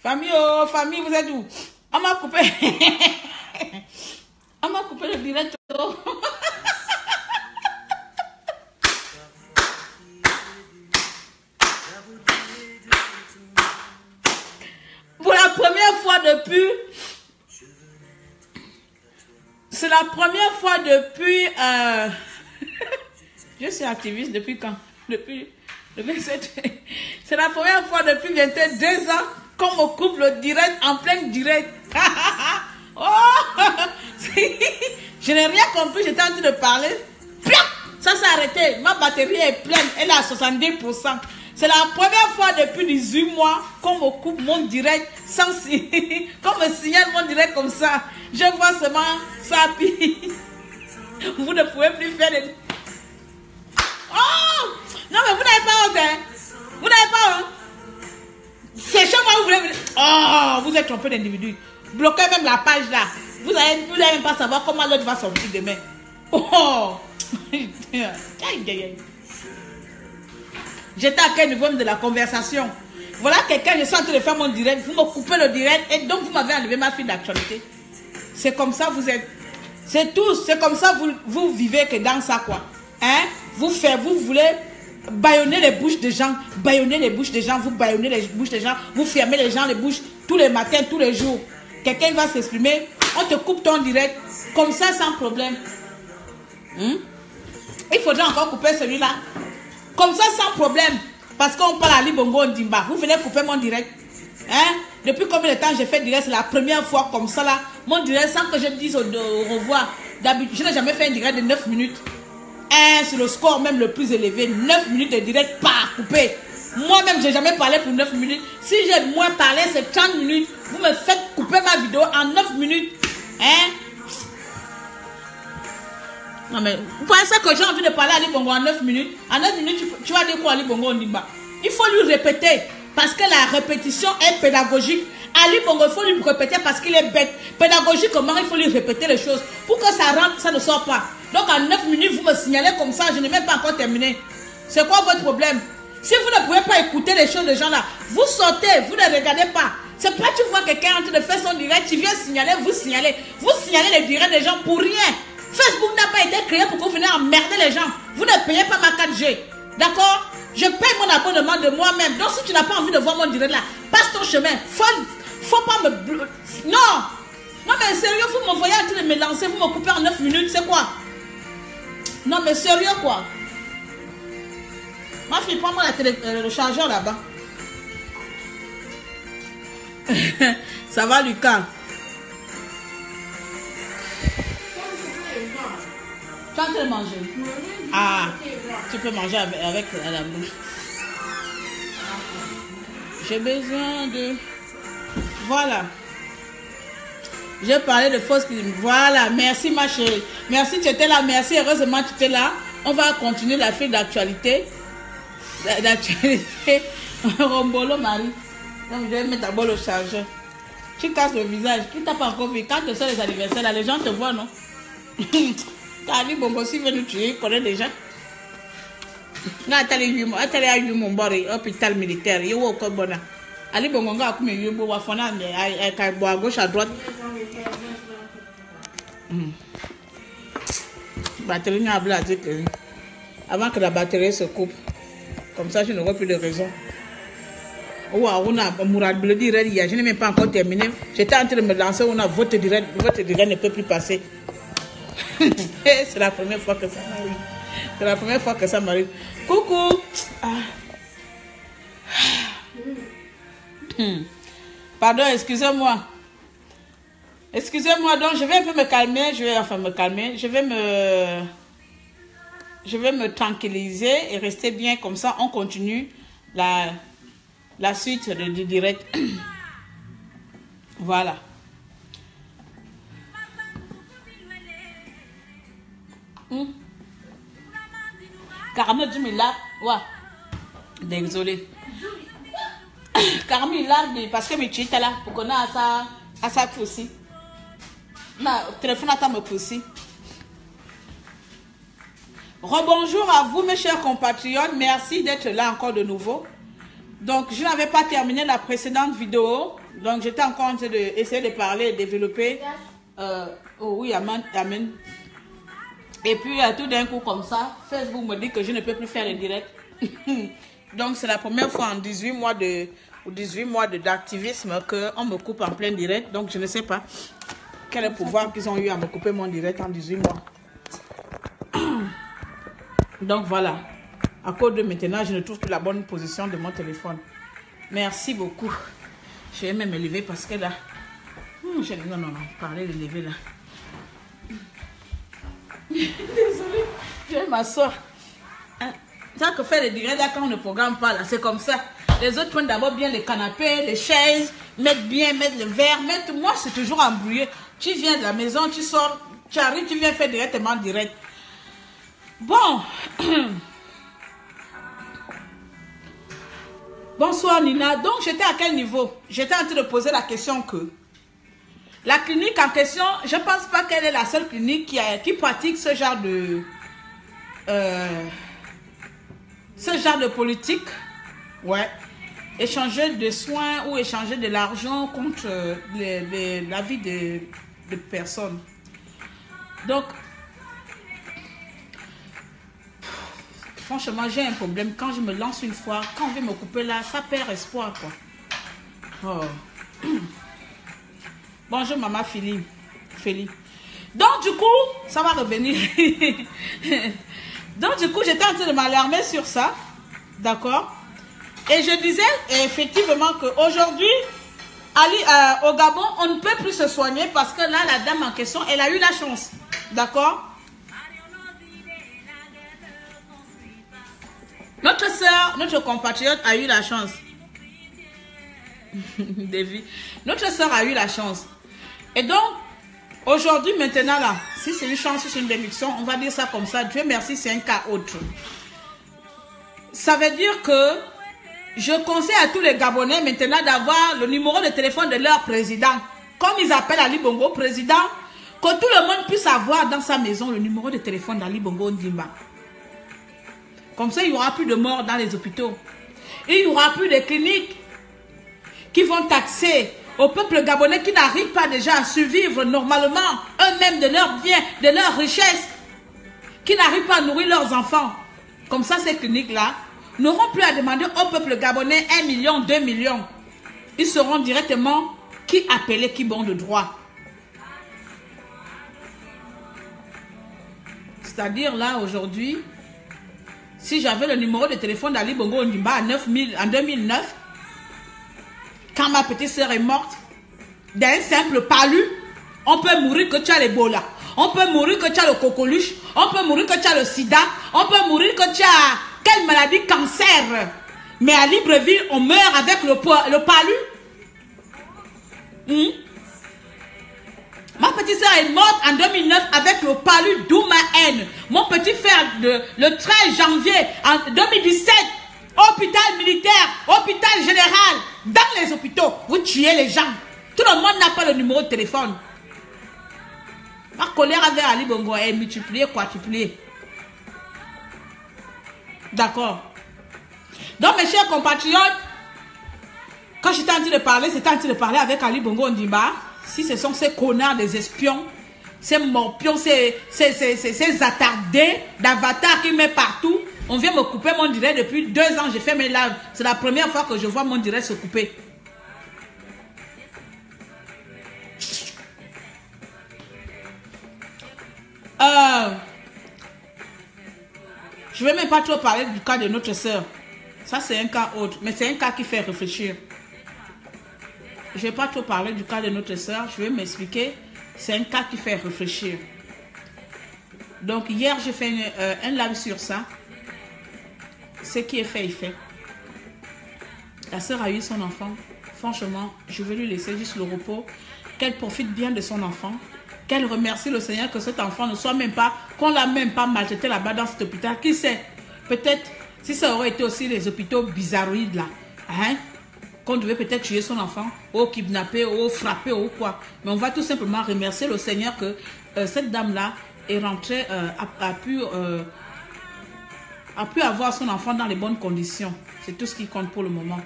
Famille, oh, famille, vous êtes où? On m'a coupé. On m'a coupé le direct. Pour la première fois depuis... C'est la première fois depuis... Je suis activiste depuis quand? Depuis le 27. C'est la première fois depuis 22 ans qu'on me coupe le direct en plein direct. Oh, je n'ai rien compris, j'étais en train de parler. Ça s'est arrêté. Ma batterie est pleine, elle est à 70%. C'est la première fois depuis 18 mois qu'on me coupe mon direct sans qu'on me signale mon direct comme ça. Je vois seulement ça. Vous ne pouvez plus faire de... Oh! Non mais vous n'avez pas honte, hein? Vous n'avez pas honte? C'est chez moi vous voulez... Oh! Vous êtes trompé d'individu. Bloquez même la page là. Vous n'allez même pas savoir comment l'autre va sortir demain. Oh! J'étais à quel niveau de la conversation? Voilà quelqu'un, je suis en train de faire mon direct. Vous me coupez le direct et donc vous m'avez enlevé ma fille d'actualité. C'est comme ça vous êtes. C'est tout. C'est comme ça vous vivez que dans ça quoi. Hein? Vous voulez bâillonner les bouches des gens. Bâillonner les bouches des gens. Vous bâillonnez les bouches des gens. Vous fermez les gens les bouches tous les matins, tous les jours. Quelqu'un va s'exprimer. On te coupe ton direct. Comme ça sans problème. Il faudrait encore couper celui-là. Comme ça, sans problème. Parce qu'on parle à Libongo Ndimba. Vous venez couper mon direct. Hein? Depuis combien de temps j'ai fait direct? C'est la première fois comme ça là. Mon direct, sans que je me dise au revoir. D'habitude, je n'ai jamais fait un direct de 9 minutes. C'est le score même le plus élevé. 9 minutes de direct, pas coupé. Moi-même, je n'ai jamais parlé pour 9 minutes. Si j'ai moins parlé, c'est 30 minutes. Vous me faites couper ma vidéo en 9 minutes. Hein? Non mais, vous pensez que j'ai envie de parler à Ali Bongo en 9 minutes? En 9 minutes, tu vas dire quoi à Ali Bongo Ondimba? Il faut lui répéter, parce que la répétition est pédagogique. Ali Bongo, il faut lui répéter parce qu'il est bête. Pédagogiquement, il faut lui répéter les choses. Pour que ça rentre, ça ne sort pas. Donc en 9 minutes, vous me signalez comme ça, je n'ai même pas encore terminé. C'est quoi votre problème? Si vous ne pouvez pas écouter les choses des gens là, vous sortez, vous ne regardez pas. C'est pas tu vois quelqu'un en train de faire son direct, tu viens signaler, vous signalez. Vous signalez les directs des gens pour rien. Facebook n'a pas été créé pour que vous veniez emmerder les gens. Vous ne payez pas ma 4G. D'accord? Je paye mon abonnement de moi-même. Donc si tu n'as pas envie de voir mon direct là, passe ton chemin. Faut pas me... Non! Non mais sérieux, vous me voyez en train de me lancer, vous me coupez en 9 minutes, c'est quoi? Non mais sérieux quoi? Ma fille, prends-moi le chargeur là-bas. Ça va Lucas? Tu es en train de manger? Ah, tu peux manger avec la bouche. J'ai besoin de... Voilà. J'ai parlé de fausses cuisines. Voilà, merci ma chérie. Merci, tu étais là. Merci, heureusement tu étais là. On va continuer la file d'actualité. D'actualité. Rombolo, Marie. Donc, je vais mettre d'abord le chargeur. Tu casses le visage. Qui t'a pas encore vu? Quand tu sors les anniversaires, là, les gens te voient, non? Ali Bongo si veut nous tuer, il connaît déjà. Atali mon bari, hôpital militaire, il y a aucun bonheur. Ali Bongo a comme il y a un wafana, à gauche, à droite. Batterie n'a pas dit que avant que la batterie se coupe, comme ça je n'aurai plus de raison. Oh, on a Mourad Bleu direct, je n'ai même pas encore terminé. J'étais en train de me lancer, on a votre direct ne peut plus passer. C'est la première fois que ça m'arrive. C'est la première fois que ça m'arrive. Coucou. Pardon, excusez-moi. Excusez-moi, donc je vais un peu me calmer. Je vais me tranquilliser et rester bien comme ça. On continue la suite du direct. Voilà. Caramel, tu me largues. Ouais. Désolé. Caramel, largue parce que mes chits là. Pour qu'on a à ça aussi. téléphone à ta me pousser. Rebonjour à vous mes chers compatriotes, merci d'être là encore de nouveau. Donc je n'avais pas terminé la précédente vidéo, donc j'étais encore en train d'essayer de parler et de développer. Oh oui, amen, amen. Et puis tout d'un coup comme ça, Facebook me dit que je ne peux plus faire les directs. Donc c'est la première fois en 18 mois d'activisme qu'on me coupe en plein direct. Donc je ne sais pas quel est le pouvoir qu'ils ont eu à me couper mon direct en 18 mois. Donc voilà, à cause de maintenant, je ne trouve plus la bonne position de mon téléphone. Merci beaucoup. Je vais même me lever parce que là... non, parler de lever là. Désolée, je vais m'asseoir. Ça que faire les directs là quand on ne programme pas là, c'est comme ça. Les autres prennent d'abord bien les canapés, les chaises, mettent le verre, moi c'est toujours embrouillé. Tu viens de la maison, tu sors, tu arrives, tu viens faire directement direct. Bon. Bonsoir Nina. Donc j'étais à quel niveau? J'étais en train de poser la question que la clinique en question, je ne pense pas qu'elle est la seule clinique qui pratique ce genre de politique. Ouais. Échanger de soins ou échanger de l'argent contre la vie de personnes. Donc, franchement, j'ai un problème. Quand je me lance une fois, quand on veut me couper là, ça perd espoir, quoi. Oh. Bonjour, maman Feli. Donc, du coup, ça va revenir. Donc, du coup, j'étais en train de m'alarmer sur ça. D'accord? Et je disais effectivement qu'aujourd'hui, au Gabon, on ne peut plus se soigner parce que là, la dame en question, elle a eu la chance. D'accord? Notre soeur, notre compatriote a eu la chance. Notre soeur a eu la chance. Et donc, aujourd'hui, maintenant, là, si c'est une chance, si c'est une bénédiction, on va dire ça comme ça. Dieu merci, c'est un cas autre. Ça veut dire que je conseille à tous les Gabonais maintenant d'avoir le numéro de téléphone de leur président. Comme ils appellent Ali Bongo président, que tout le monde puisse avoir dans sa maison le numéro de téléphone d'Ali Bongo Ondimba. Comme ça, il n'y aura plus de morts dans les hôpitaux. Il n'y aura plus de cliniques qui vont taxer au peuple gabonais qui n'arrive pas déjà à survivre normalement eux-mêmes de leurs biens, de leurs richesses, qui n'arrivent pas à nourrir leurs enfants. Comme ça, ces cliniques-là n'auront plus à demander au peuple gabonais 1 million, 2 millions. Ils seront directement qui appelés, qui bon de droit. C'est-à-dire là, aujourd'hui, si j'avais le numéro de téléphone d'Ali Bongo Ondimba en 2009, quand ma petite sœur est morte, d'un simple palu, on peut mourir que tu as l'Ebola. On peut mourir que tu as le coqueluche. On peut mourir que tu as le sida. On peut mourir que tu as quelle maladie, cancer. Mais à Libreville, on meurt avec le palu. Ma petite sœur est morte en 2009 avec le palu, d'où ma haine. Mon petit frère, le 13 janvier en 2017, hôpital militaire, hôpital général, dans les hôpitaux, vous tuez les gens. Tout le monde n'a pas le numéro de téléphone. Ma colère avec Ali Bongo est multipliée, quadrupliée. D'accord. Donc mes chers compatriotes, quand j'étais en train de parler, c'était en train de parler avec Ali Bongo Ondimba. Si ce sont ces connards des espions, ces morpions, ces attardés d'avatars qui mettent partout, on vient me couper mon direct depuis 2 ans. J'ai fait mes lives. C'est la première fois que je vois mon direct se couper. Je ne vais même pas trop parler du cas de notre soeur. Ça, c'est un cas autre. Mais c'est un cas qui fait réfléchir. Je ne vais pas trop parler du cas de notre soeur. Je vais m'expliquer. C'est un cas qui fait réfléchir. Donc, hier, j'ai fait un live sur ça. Ce qui est fait, est fait. La soeur a eu son enfant. Franchement, je vais lui laisser juste le repos. Qu'elle profite bien de son enfant. Qu'elle remercie le Seigneur que cet enfant ne soit même pas, qu'on l'a même pas maltraité là-bas dans cet hôpital. Qui sait? Peut-être, si ça aurait été aussi les hôpitaux bizarroïdes là. Hein? qu'on devait peut-être tuer son enfant, ou kidnapper, ou frapper, ou quoi. Mais on va tout simplement remercier le Seigneur que cette dame-là est rentrée, a pu avoir son enfant dans les bonnes conditions. C'est tout ce qui compte pour le moment.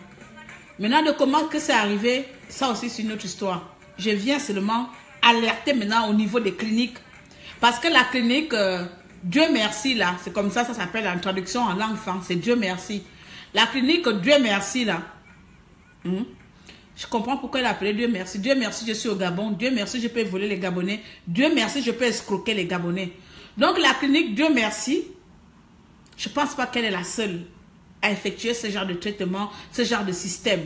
Maintenant, de comment que c'est arrivé, ça aussi c'est une autre histoire. Je viens seulement alerter maintenant au niveau des cliniques. Parce que la clinique, Dieu merci là, c'est comme ça s'appelle en traduction en langue française, c'est Dieu merci. La clinique Dieu merci là, je comprends pourquoi elle a appelé Dieu merci. Dieu merci, je suis au Gabon. Dieu merci, je peux voler les Gabonais. Dieu merci, je peux escroquer les Gabonais. Donc la clinique Dieu merci, je ne pense pas qu'elle est la seule à effectuer ce genre de traitement, ce genre de système.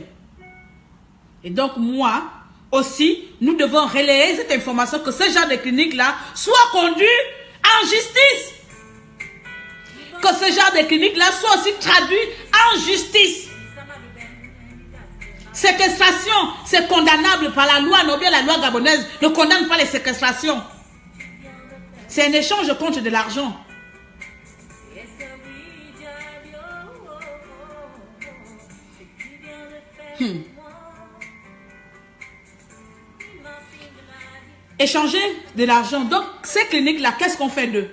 Et donc moi aussi, nous devons relayer cette information que ce genre de clinique-là soit conduit en justice. Que ce genre de clinique-là soit aussi traduit en justice. Séquestration, c'est condamnable par la loi, non bien la loi gabonaise ne condamne pas les séquestrations. C'est un échange contre de l'argent. Échanger de l'argent. Donc, ces cliniques-là, qu'est-ce qu'on fait d'eux?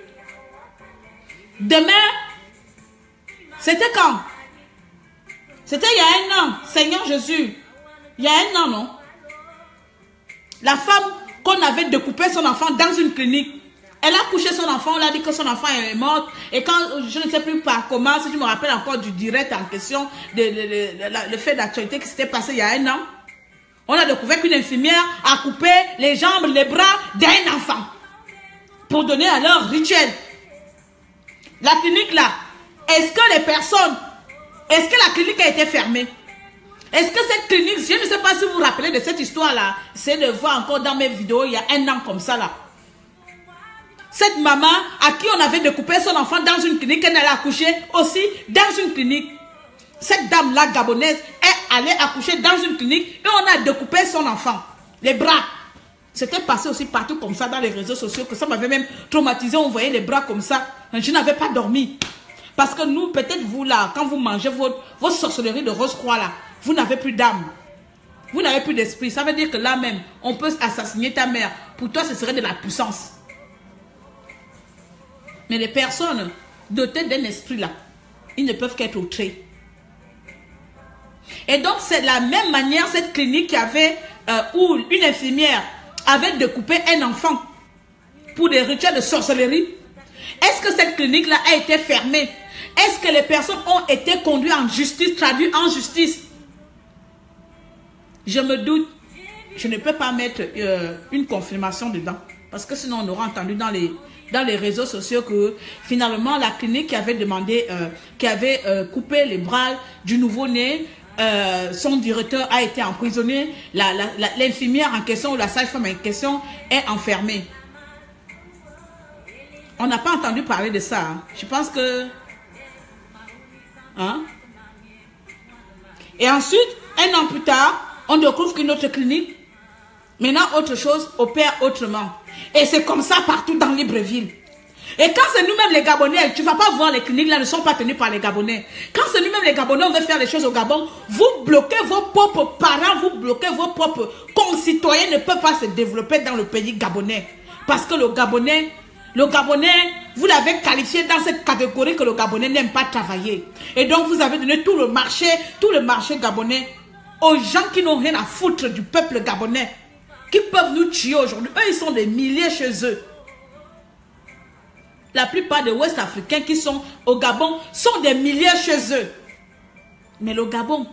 Demain, c'était quand? C'était il y a un an, Seigneur Jésus. Il y a un an, non? La femme qu'on avait découpé son enfant dans une clinique, elle a couché son enfant, on a dit que son enfant est mort. Et quand, je ne sais plus par comment, si je me rappelle encore du direct en question, le fait d'actualité qui s'était passé il y a un an, on a découvert qu'une infirmière a coupé les jambes, les bras d'un enfant pour donner à leur rituel. La clinique là, est-ce que les personnes, est-ce que la clinique a été fermée? Est-ce que cette clinique, je ne sais pas si vous vous rappelez de cette histoire là, c'est de voir encore dans mes vidéos il y a un an comme ça là. Cette maman à qui on avait découpé son enfant dans une clinique, elle allait accoucher aussi dans une clinique. Cette dame-là, gabonaise, est allée accoucher dans une clinique et on a découpé son enfant. Les bras. C'était passé aussi partout comme ça dans les réseaux sociaux que ça m'avait même traumatisé. On voyait les bras comme ça. Je n'avais pas dormi. Parce que nous, peut-être vous là, quand vous mangez vos sorcelleries de Rose-Croix là, vous n'avez plus d'âme. Vous n'avez plus d'esprit. Ça veut dire que là même, on peut assassiner ta mère. Pour toi, ce serait de la puissance. Mais les personnes dotées d'un esprit là, ils ne peuvent qu'être outrés. Et donc, c'est de la même manière, cette clinique qui avait, où une infirmière avait découpé un enfant pour des rituels de sorcellerie. Est-ce que cette clinique-là a été fermée? Est-ce que les personnes ont été conduites en justice, traduites en justice? Je me doute. Je ne peux pas mettre une confirmation dedans. Parce que sinon, on aura entendu dans les réseaux sociaux que finalement, la clinique qui avait demandé, qui avait coupé les bras du nouveau-né, son directeur a été emprisonné, l'infirmière en question ou la sage-femme en question est enfermée. On n'a pas entendu parler de ça. Hein. Je pense que... Hein? Et ensuite, un an plus tard, on découvre qu'une autre clinique, maintenant autre chose, opère autrement. Et c'est comme ça partout dans Libreville. Et quand c'est nous-mêmes les Gabonais, tu ne vas pas voir les cliniques là ne sont pas tenues par les Gabonais. Quand c'est nous-mêmes les Gabonais, on veut faire les choses au Gabon, vous bloquez vos propres parents, vous bloquez vos propres concitoyens, ne peuvent pas se développer dans le pays gabonais. Parce que le Gabonais, vous l'avez qualifié dans cette catégorie que le Gabonais n'aime pas travailler. Et donc vous avez donné tout le marché gabonais aux gens qui n'ont rien à foutre du peuple gabonais, qui peuvent nous tuer aujourd'hui. Eux, ils sont des milliers chez eux. La plupart des Ouest-Africains qui sont au Gabon sont des milliers chez eux. Mais le Gabon,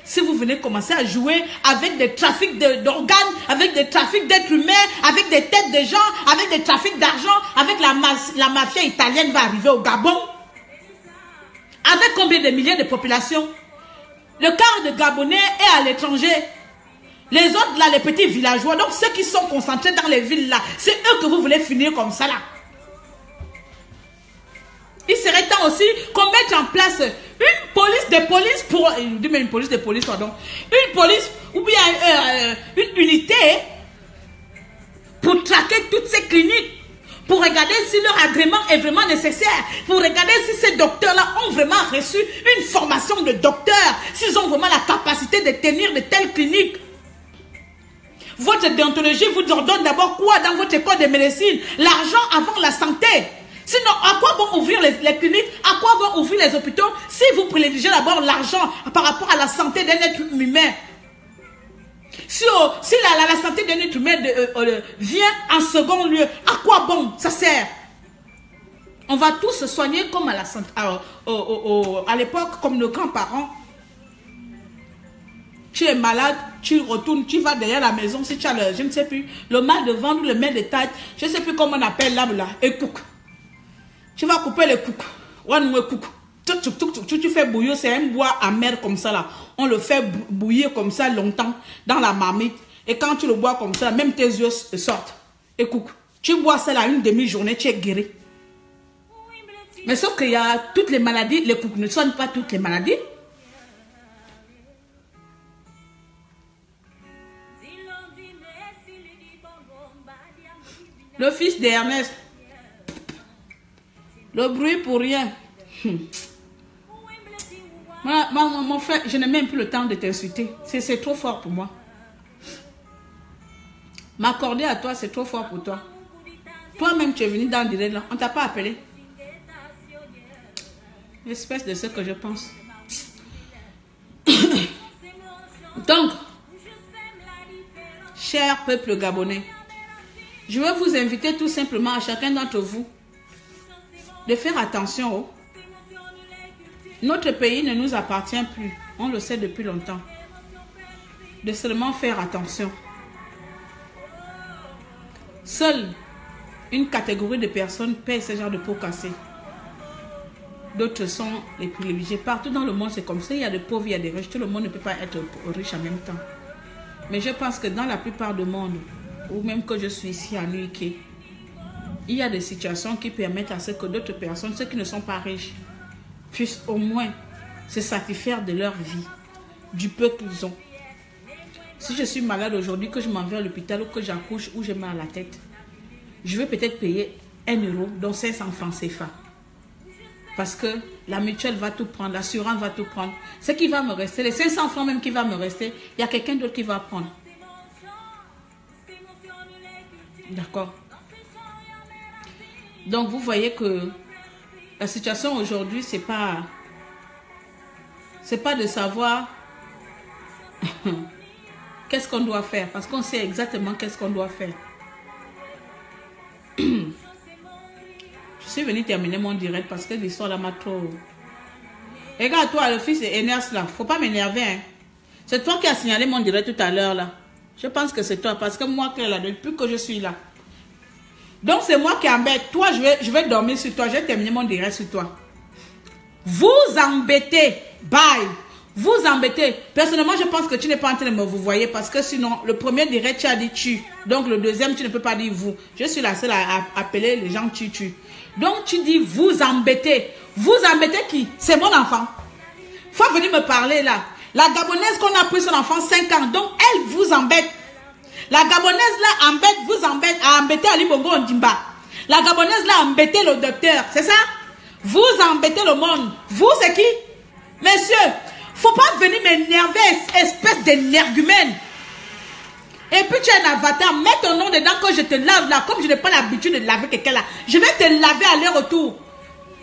si vous venez commencer à jouer avec des trafics d'organes, avec des trafics d'êtres humains, avec des têtes de gens, avec des trafics d'argent, avec la mafia italienne va arriver au Gabon. Avec combien de milliers de populations? Le quart de Gabonais est à l'étranger. Les autres là, les petits villageois, donc ceux qui sont concentrés dans les villes là, c'est eux que vous voulez finir comme ça là. Il serait temps aussi qu'on mette en place une police de police pour... une police de police, pardon. Une police ou bien une unité pour traquer toutes ces cliniques. pour regarder si leur agrément est vraiment nécessaire, pour regarder si ces docteurs-là ont vraiment reçu une formation de docteur, s'ils ont vraiment la capacité de tenir de telles cliniques. Votre déontologie vous ordonne d'abord quoi dans votre école de médecine? L'argent avant la santé. Sinon, à quoi vont ouvrir les cliniques? À quoi vont ouvrir les hôpitaux si vous privilégiez d'abord l'argent par rapport à la santé d'un être humain? Si la santé d'un être humain vient en second lieu, à quoi bon ça sert? On va tous se soigner comme à la santé, à l'époque, comme nos grands-parents. Tu es malade, tu retournes, tu vas derrière la maison, si tu as le, je ne sais plus, le mal de ventre ou le mal de tête, je ne sais plus comment on appelle l'arbre là, et couc. Tu vas couper le couc. Tu fais bouillir, c'est un bois amer comme ça là. On le fait bouillir comme ça longtemps dans la marmite. Et quand tu le bois comme ça, même tes yeux sortent. Et coucou. Tu bois ça là une demi-journée, tu es guéri. Mais sauf qu'il y a toutes les maladies, les coucou ne soignent pas toutes les maladies. Le fils d'Ernest. Le bruit pour rien. Mon frère, je n'ai même plus le temps de t'insulter. C'est trop fort pour moi. M'accorder à toi, c'est trop fort pour toi. Toi-même, tu es venu dans le direct là. On ne t'a pas appelé. Espèce de ce que je pense. Donc, cher peuple gabonais, je veux vous inviter tout simplement à chacun d'entre vous de faire attention. Notre pays ne nous appartient plus. On le sait depuis longtemps. De seulement faire attention. Seule une catégorie de personnes paie ce genre de pots cassés. D'autres sont les privilégiés. Partout dans le monde, c'est comme ça. Il y a des pauvres, il y a des riches. Tout le monde ne peut pas être riche en même temps. Mais je pense que dans la plupart du monde, ou même que je suis ici à Nuike, il y a des situations qui permettent à ce que d'autres personnes, ceux qui ne sont pas riches, puissent au moins se satisfaire de leur vie, du peu qu'ils ont. Si je suis malade aujourd'hui, que je m'en vais à l'hôpital ou que j'accouche ou j'ai mal à la tête, je vais peut-être payer 1 euro, donc 500 francs CFA. Parce que la mutuelle va tout prendre, l'assurance va tout prendre. Ce qui va me rester, les 500 francs même qui va me rester, il y a quelqu'un d'autre qui va prendre. D'accord. Donc vous voyez que la situation aujourd'hui, c'est pas de savoir qu'est-ce qu'on doit faire, parce qu'on sait exactement qu'est-ce qu'on doit faire. Je suis venu terminer mon direct parce que l'histoire là m'a trop... Regarde toi, le fils d'Ernest là, faut pas m'énerver. Hein. C'est toi qui as signalé mon direct tout à l'heure là. Je pense que c'est toi, parce que moi, là, depuis que je suis là. Donc c'est moi qui embête. Toi, je vais dormir sur toi, je vais terminer mon direct sur toi. Vous embêtez, bye. Vous embêtez. Personnellement, je pense que tu n'es pas en train de me vous voyez, parce que sinon, le premier direct, tu as dit tu. Donc le deuxième, tu ne peux pas dire vous. Je suis la seule à appeler les gens tu. Donc tu dis vous embêtez. Vous embêtez qui? C'est mon enfant. Faut venir me parler là. La Gabonaise qu'on a pris son enfant 5 ans, donc elle vous embête. La Gabonaise là embête, vous embête, a embêté Ali Bongo Ondimba. La Gabonaise là a embêté le docteur, c'est ça? Vous embêtez le monde. Vous c'est qui? Messieurs, faut pas venir m'énerver, espèce d'énergumène. Et puis tu es un avatar, mets ton nom dedans quand je te lave là, comme je n'ai pas l'habitude de laver quelqu'un là. Je vais te laver aller-retour.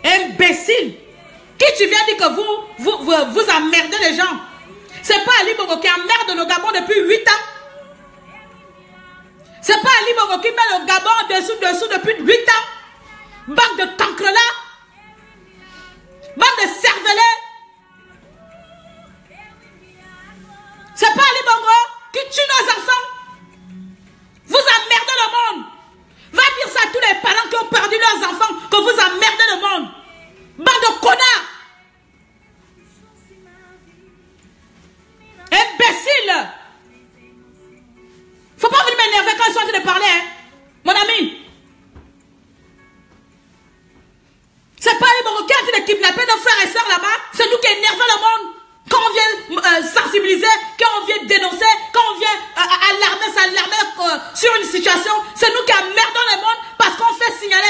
Imbécile. Qui tu viens dire que vous emmerdez les gens? C'est pas Ali Bongo qui emmerde le Gabon depuis 8 ans. C'est pas Ali Bongo qui met le Gabon dessous depuis 8 ans. Bande de cancrelats. Bande de cervelets. C'est pas Ali Bongo qui tue nos enfants. Vous emmerdez le monde. Va dire ça à tous les parents qui ont perdu leurs enfants, que vous emmerdez le monde. Bande de connards. Imbécile. Faut pas venir m'énerver quand ils sont en train de parler, hein. Mon ami. C'est pas les Bongo qui ont en train de kidnapper nos frères et sœurs là-bas. C'est nous qui énervons le monde. Quand on vient sensibiliser, quand on vient dénoncer, quand on vient s'alarmer sur une situation, c'est nous qui emmerdons le monde parce qu'on fait signaler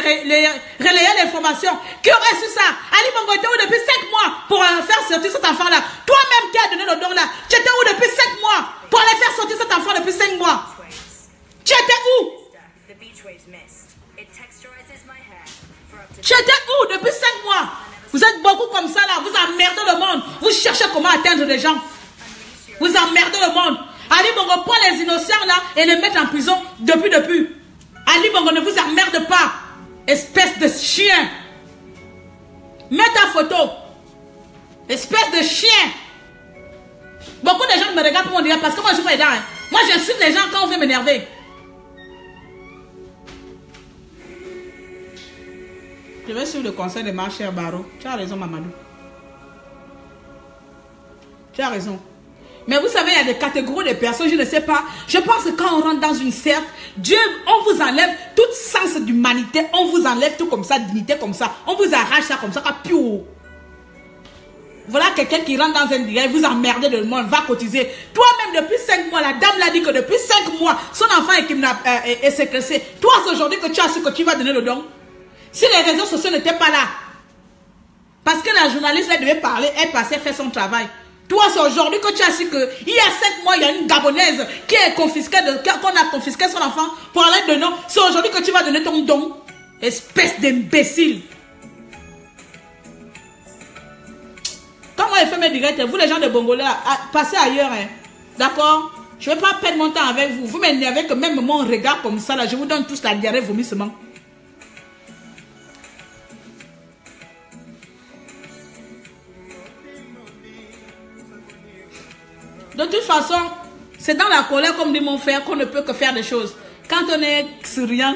relayer l'information. Qui aurait su ça? Ali Bongo était où depuis 5 mois pour faire sortir cet enfant-là? Toi-même qui as donné le don là, tu étais où depuis 5 mois pour aller faire sortir cet enfant depuis 5 mois? Tu étais où? Tu étais où depuis 5 mois? Vous êtes beaucoup comme ça là, vous emmerdez le monde. Vous cherchez comment atteindre les gens. Vous emmerdez le monde. Ali Bongo prend les innocents là et les met en prison depuis. Ali Bongo ne vous emmerde pas. Espèce de chien. Mets ta photo. Espèce de chien. Beaucoup de gens me regardent pour me dire parce que moi je suis pas aidant. Moi j'insulte les gens quand on veut m'énerver. Je vais suivre le conseil de ma chère Baro. Tu as raison, Mamadou. Tu as raison. Mais vous savez, il y a des catégories de personnes, je ne sais pas. Je pense que quand on rentre dans une secte, Dieu, on vous enlève tout sens d'humanité. On vous enlève tout comme ça, dignité comme ça. On vous arrache ça comme ça, piou. Voilà quelqu'un qui rentre dans un direct, vous emmerdez le monde, va cotiser. Toi-même, depuis 5 mois, la dame l'a dit que depuis 5 mois, son enfant est séquestré. Toi, c'est aujourd'hui que tu as su que tu vas donner le don. Si les réseaux sociaux n'étaient pas là, parce que la journaliste, elle devait parler, elle passait faire son travail. Toi, c'est aujourd'hui que tu as su que il y a 5 mois, il y a une Gabonaise qui est confisquée, qu'on a confisqué son enfant pour aller donner. C'est aujourd'hui que tu vas donner ton don. Espèce d'imbécile. Quand moi, je fais mes directs, vous les gens de Bongola, passez ailleurs. Hein. D'accord? Je ne vais pas perdre mon temps avec vous. Vous m'énervez que même mon regard comme ça, là, je vous donne tous la diarrhée vomissement. De toute façon, c'est dans la colère, comme dit mon frère, qu'on ne peut que faire des choses. Quand on est souriant,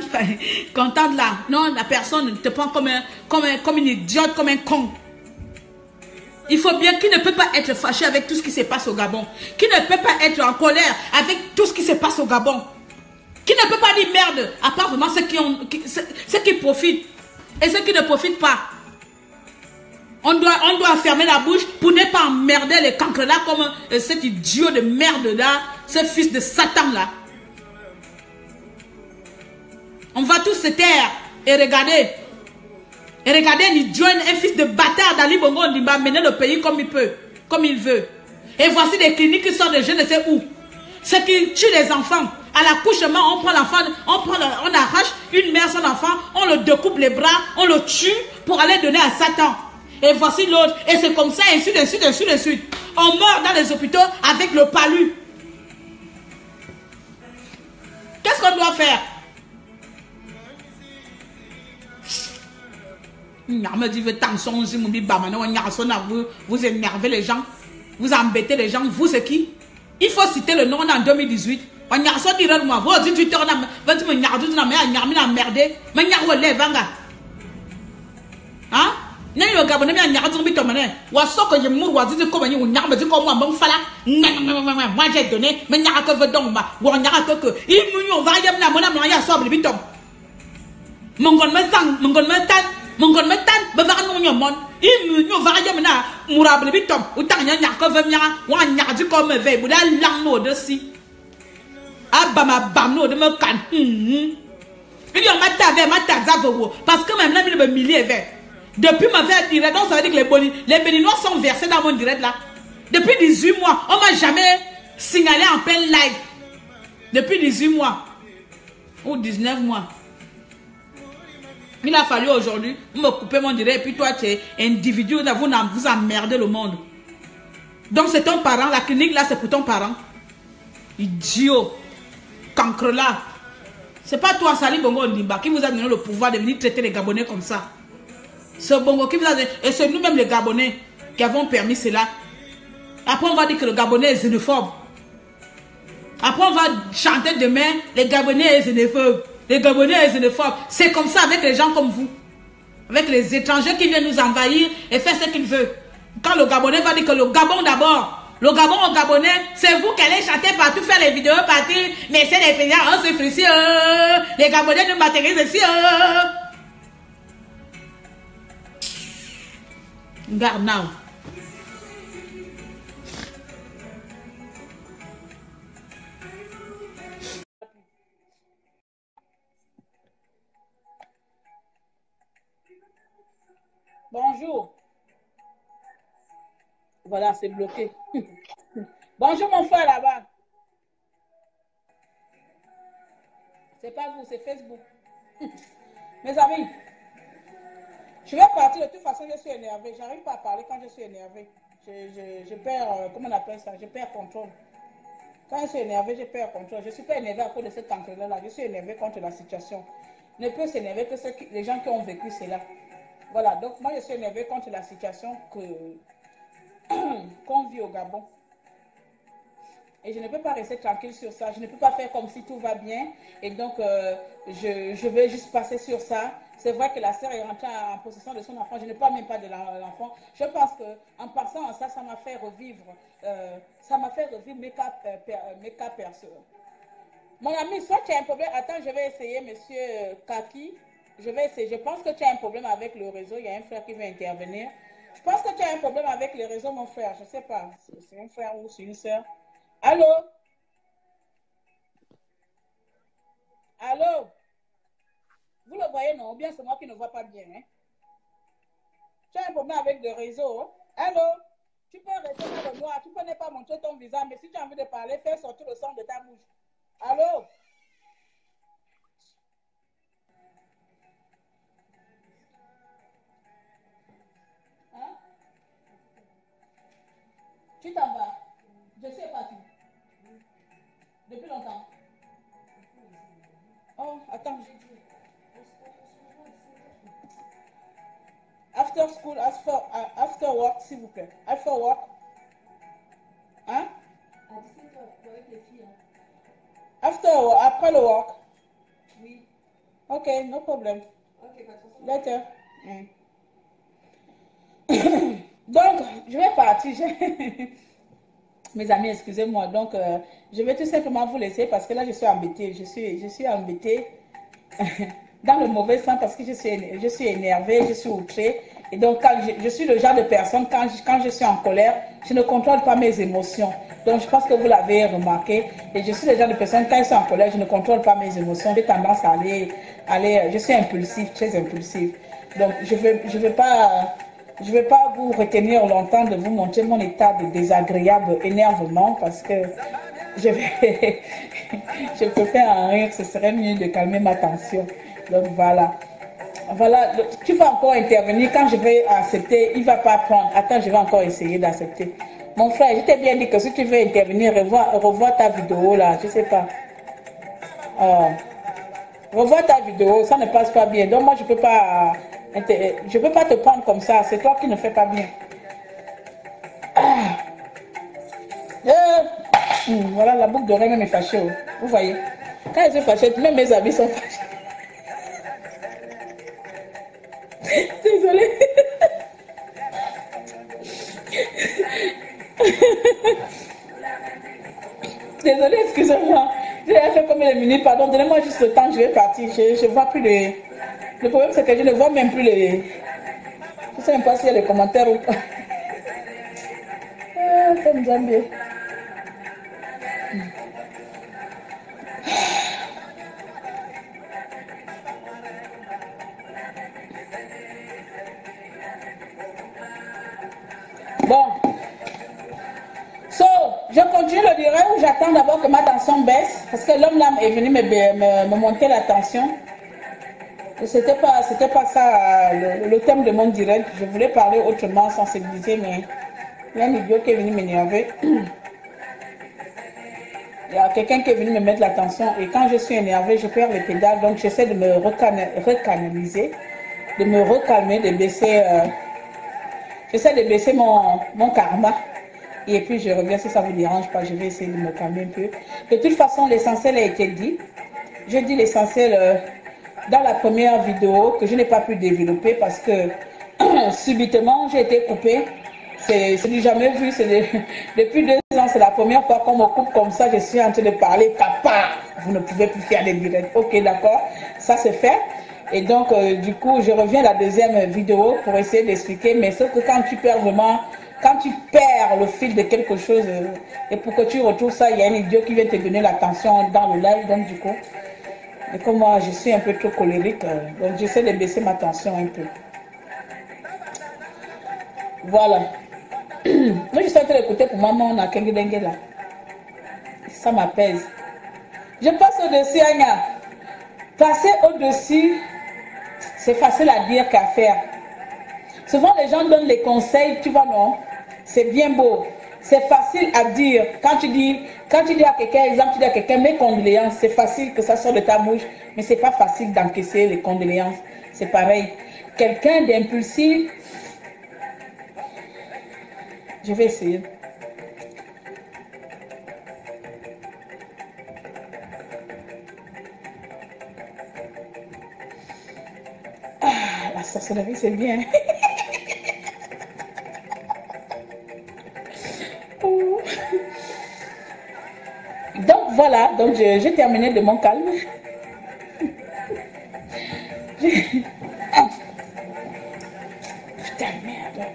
contente là, non, la personne te prend comme une idiote, comme un con. Il faut bien qu'il ne peut pas être fâché avec tout ce qui se passe au Gabon. Qui ne peut pas être en colère avec tout ce qui se passe au Gabon. Qui ne peut pas dire merde, à part vraiment ceux qui profitent et ceux qui ne profitent pas. On doit fermer la bouche pour ne pas emmerder les cancres là comme cet idiot de merde là, ce fils de Satan là. On va tous se taire et regarder. Et regardez un idiot, un fils de bâtard d'Ali Bongo Ondimba mener le pays comme il peut, comme il veut. Et voici des cliniques qui sortent de je ne sais où. Ceux qui tuent les enfants. À l'accouchement, on prend l'enfant, on arrache une mère son enfant, on le découpe les bras, on le tue pour aller donner à Satan. Et voici l'autre. Et c'est comme ça, ainsi de suite, ainsi de suite. On meurt dans les hôpitaux avec le palu. Qu'est-ce qu'on doit faire? Vous énervez les gens. Vous embêtez les gens. Vous, c'est qui? Il faut citer le nom en 2018. On y a sorti de moi. Vous, 18 heures, vous me merdé. Hein? Nani yo Gabonais mi anyaka tu bito mané wa soko je mur wa zizi ko bani unyaka beti ko mo mbon fala moi j'ai donné mais nyaka que veut donc ba wa nyaka que il munyo va yam na mona ya so bli bitom mongon me sang mongon me tan ba va no nyomon il munyo va yam na murable bitom utang nyaka veut nyaka wa nyaka du ko me ve bu da lang no de si abama bam no de me kan il y a ma ta parce que même là il me milliers vers. Depuis ma vie direct, donc ça veut dire que les béninois sont versés dans mon direct là. Depuis 18 mois, on m'a jamais signalé en plein live. Depuis 18 mois. Ou 19 mois. Il a fallu aujourd'hui me couper mon direct. Et puis toi, tu es individu, vous emmerdez le monde. Donc c'est ton parent, la clinique là, c'est pour ton parent. Idiot. Cancre là. C'est pas toi, Sali Bongo Ondimba, qui vous a donné le pouvoir de venir traiter les Gabonais comme ça. C'est Bongo qui vous a dit, et c'est nous-mêmes les Gabonais qui avons permis cela. Après on va dire que le Gabonais est xénophobe. Après on va chanter demain, les Gabonais sont xénophobes. Les Gabonais sont xénophobes. C'est comme ça avec les gens comme vous. Avec les étrangers qui viennent nous envahir et faire ce qu'ils veulent. Quand le Gabonais va dire que le Gabon d'abord, le Gabon au Gabonais, c'est vous qui allez chanter partout, faire les vidéos partout. Mais c'est les pays, on se fait ici, les Gabonais nous matérialisent ici. Garde now. bonjour. Voilà, c'est bloqué. Bonjour mon frère là-bas. C'est pas vous, c'est Facebook. Mes amis, je vais partir. De toute façon, je suis énervée. J'arrive pas à parler quand je suis énervée. Je perds, comment on appelle ça? Je perds contrôle. Quand je suis énervée, je perds contrôle. Je ne suis pas énervée à cause de cette entrée-là. Je suis énervée contre la situation. Ne peut s'énerver que les gens qui ont vécu cela. Voilà, donc moi je suis énervée contre la situation qu'on vit au Gabon. Et je ne peux pas rester tranquille sur ça. Je ne peux pas faire comme si tout va bien. Et donc, je vais juste passer sur ça. C'est vrai que la sœur est rentrée en possession de son enfant. Je ne parle même pas de l'enfant. Je pense qu'en passant à ça, ça m'a fait revivre. Mes cas perso. Mon ami, soit tu as un problème. Attends, je vais essayer, monsieur Kaki. Je vais essayer. Je pense que tu as un problème avec le réseau. Il y a un frère qui veut intervenir. Je pense que tu as un problème avec les réseaux, mon frère. Je ne sais pas. C'est un frère ou c'est une sœur. Allô? Allô? Vous le voyez, non? Ou bien c'est moi qui ne vois pas bien. Hein? Tu as un problème avec le réseau. Hein? Allô? Tu peux rester dans le noir. Tu peux ne pas montrer ton visage. Mais si tu as envie de parler, fais sortir le son de ta bouche. Allô? Hein? Tu t'en vas. Je suis parti. Depuis longtemps. Oh, attends. After school, after work, s'il vous plaît. After work. Hein? À 17h, avec les filles. After work, après le work. Oui. Ok, no problem. Ok, pas de souci. Later. Donc, je vais partir. Mes amis, excusez-moi. Donc, je vais tout simplement vous laisser parce que là, je suis embêtée. Je suis embêtée dans le mauvais sens parce que je suis énervée, je suis outrée. Et donc, quand je suis le genre de personne, quand je suis en colère, je ne contrôle pas mes émotions. Donc, je pense que vous l'avez remarqué. Et je suis le genre de personne, quand je suis en colère, je ne contrôle pas mes émotions. J'ai tendance à je suis impulsive, très impulsive. Donc, je vais pas vous retenir longtemps de vous montrer mon état de désagréable énervement parce que je préfère en rire, ce serait mieux de calmer ma tension. Donc voilà. Voilà, tu vas encore intervenir. Quand je vais accepter, il ne va pas prendre. Attends, je vais encore essayer d'accepter. Mon frère, je t'ai bien dit que si tu veux intervenir, revois ta vidéo là, je ne sais pas. Revois ta vidéo, ça ne passe pas bien. Donc moi, je ne peux pas te prendre comme ça. C'est toi qui ne fais pas bien. Voilà, la boucle d'oreille même est fâchée. Vous voyez. Quand je suis fâchée, même mes amis sont fâchés. Désolée. Désolée, excusez-moi. J'ai fait combien de minutes, pardon. Donnez-moi juste le temps, je vais partir. Je ne vois plus les... Le problème, c'est que je ne vois même plus les... Je ne sais même pas s'il y a les commentaires ou pas. Comme Zambie. Bon. So, je continue le direct ou j'attends d'abord que ma tension baisse. Parce que l'homme là est venu me monter la tension. C'était pas ça le thème de mon direct. Je voulais parler autrement, sensibiliser, mais il y a un idiot qui est venu m'énerver. Il y a quelqu'un qui est venu me mettre la tension et quand je suis énervée, je perds les pédales. Donc j'essaie de me recanaliser, de me recalmer, de baisser. J'essaie de baisser mon karma. Et puis je reviens, si ça ne vous dérange pas, je vais essayer de me calmer un peu. De toute façon, l'essentiel a été dit. Je dis l'essentiel dans la première vidéo que je n'ai pas pu développer parce que subitement, j'ai été coupée. C'est du jamais vu. Depuis 2 ans, c'est la première fois qu'on me coupe comme ça. Je suis en train de parler. Papa, vous ne pouvez plus faire des directs. Ok, d'accord. Ça, c'est fait. Et donc, du coup, je reviens à la deuxième vidéo pour essayer d'expliquer. Mais sauf que quand tu perds vraiment, quand tu perds le fil de quelque chose, et pour que tu retrouves ça, il y a un idiot qui vient te donner l'attention dans le live. Donc, du coup, et comme moi, je suis un peu trop colérique, donc j'essaie de baisser ma tension un peu. Voilà. Moi, je suis en train d'écouter pour maman, on a Kengidengue là. Ça m'apaise. Je passe au-dessus, Anya. Passer au-dessus, c'est facile à dire qu'à faire. Souvent, les gens donnent les conseils, tu vois, non? C'est bien beau. C'est facile à dire. Quand tu dis à quelqu'un, exemple, tu dis à quelqu'un, mes condoléances, c'est facile que ça sorte de ta bouche, mais c'est pas facile d'encaisser les condoléances. C'est pareil. Quelqu'un d'impulsif, je vais essayer. Ah, la sorcellerie, c'est bien. Donc voilà, donc j'ai terminé de mon calme. Putain, merde.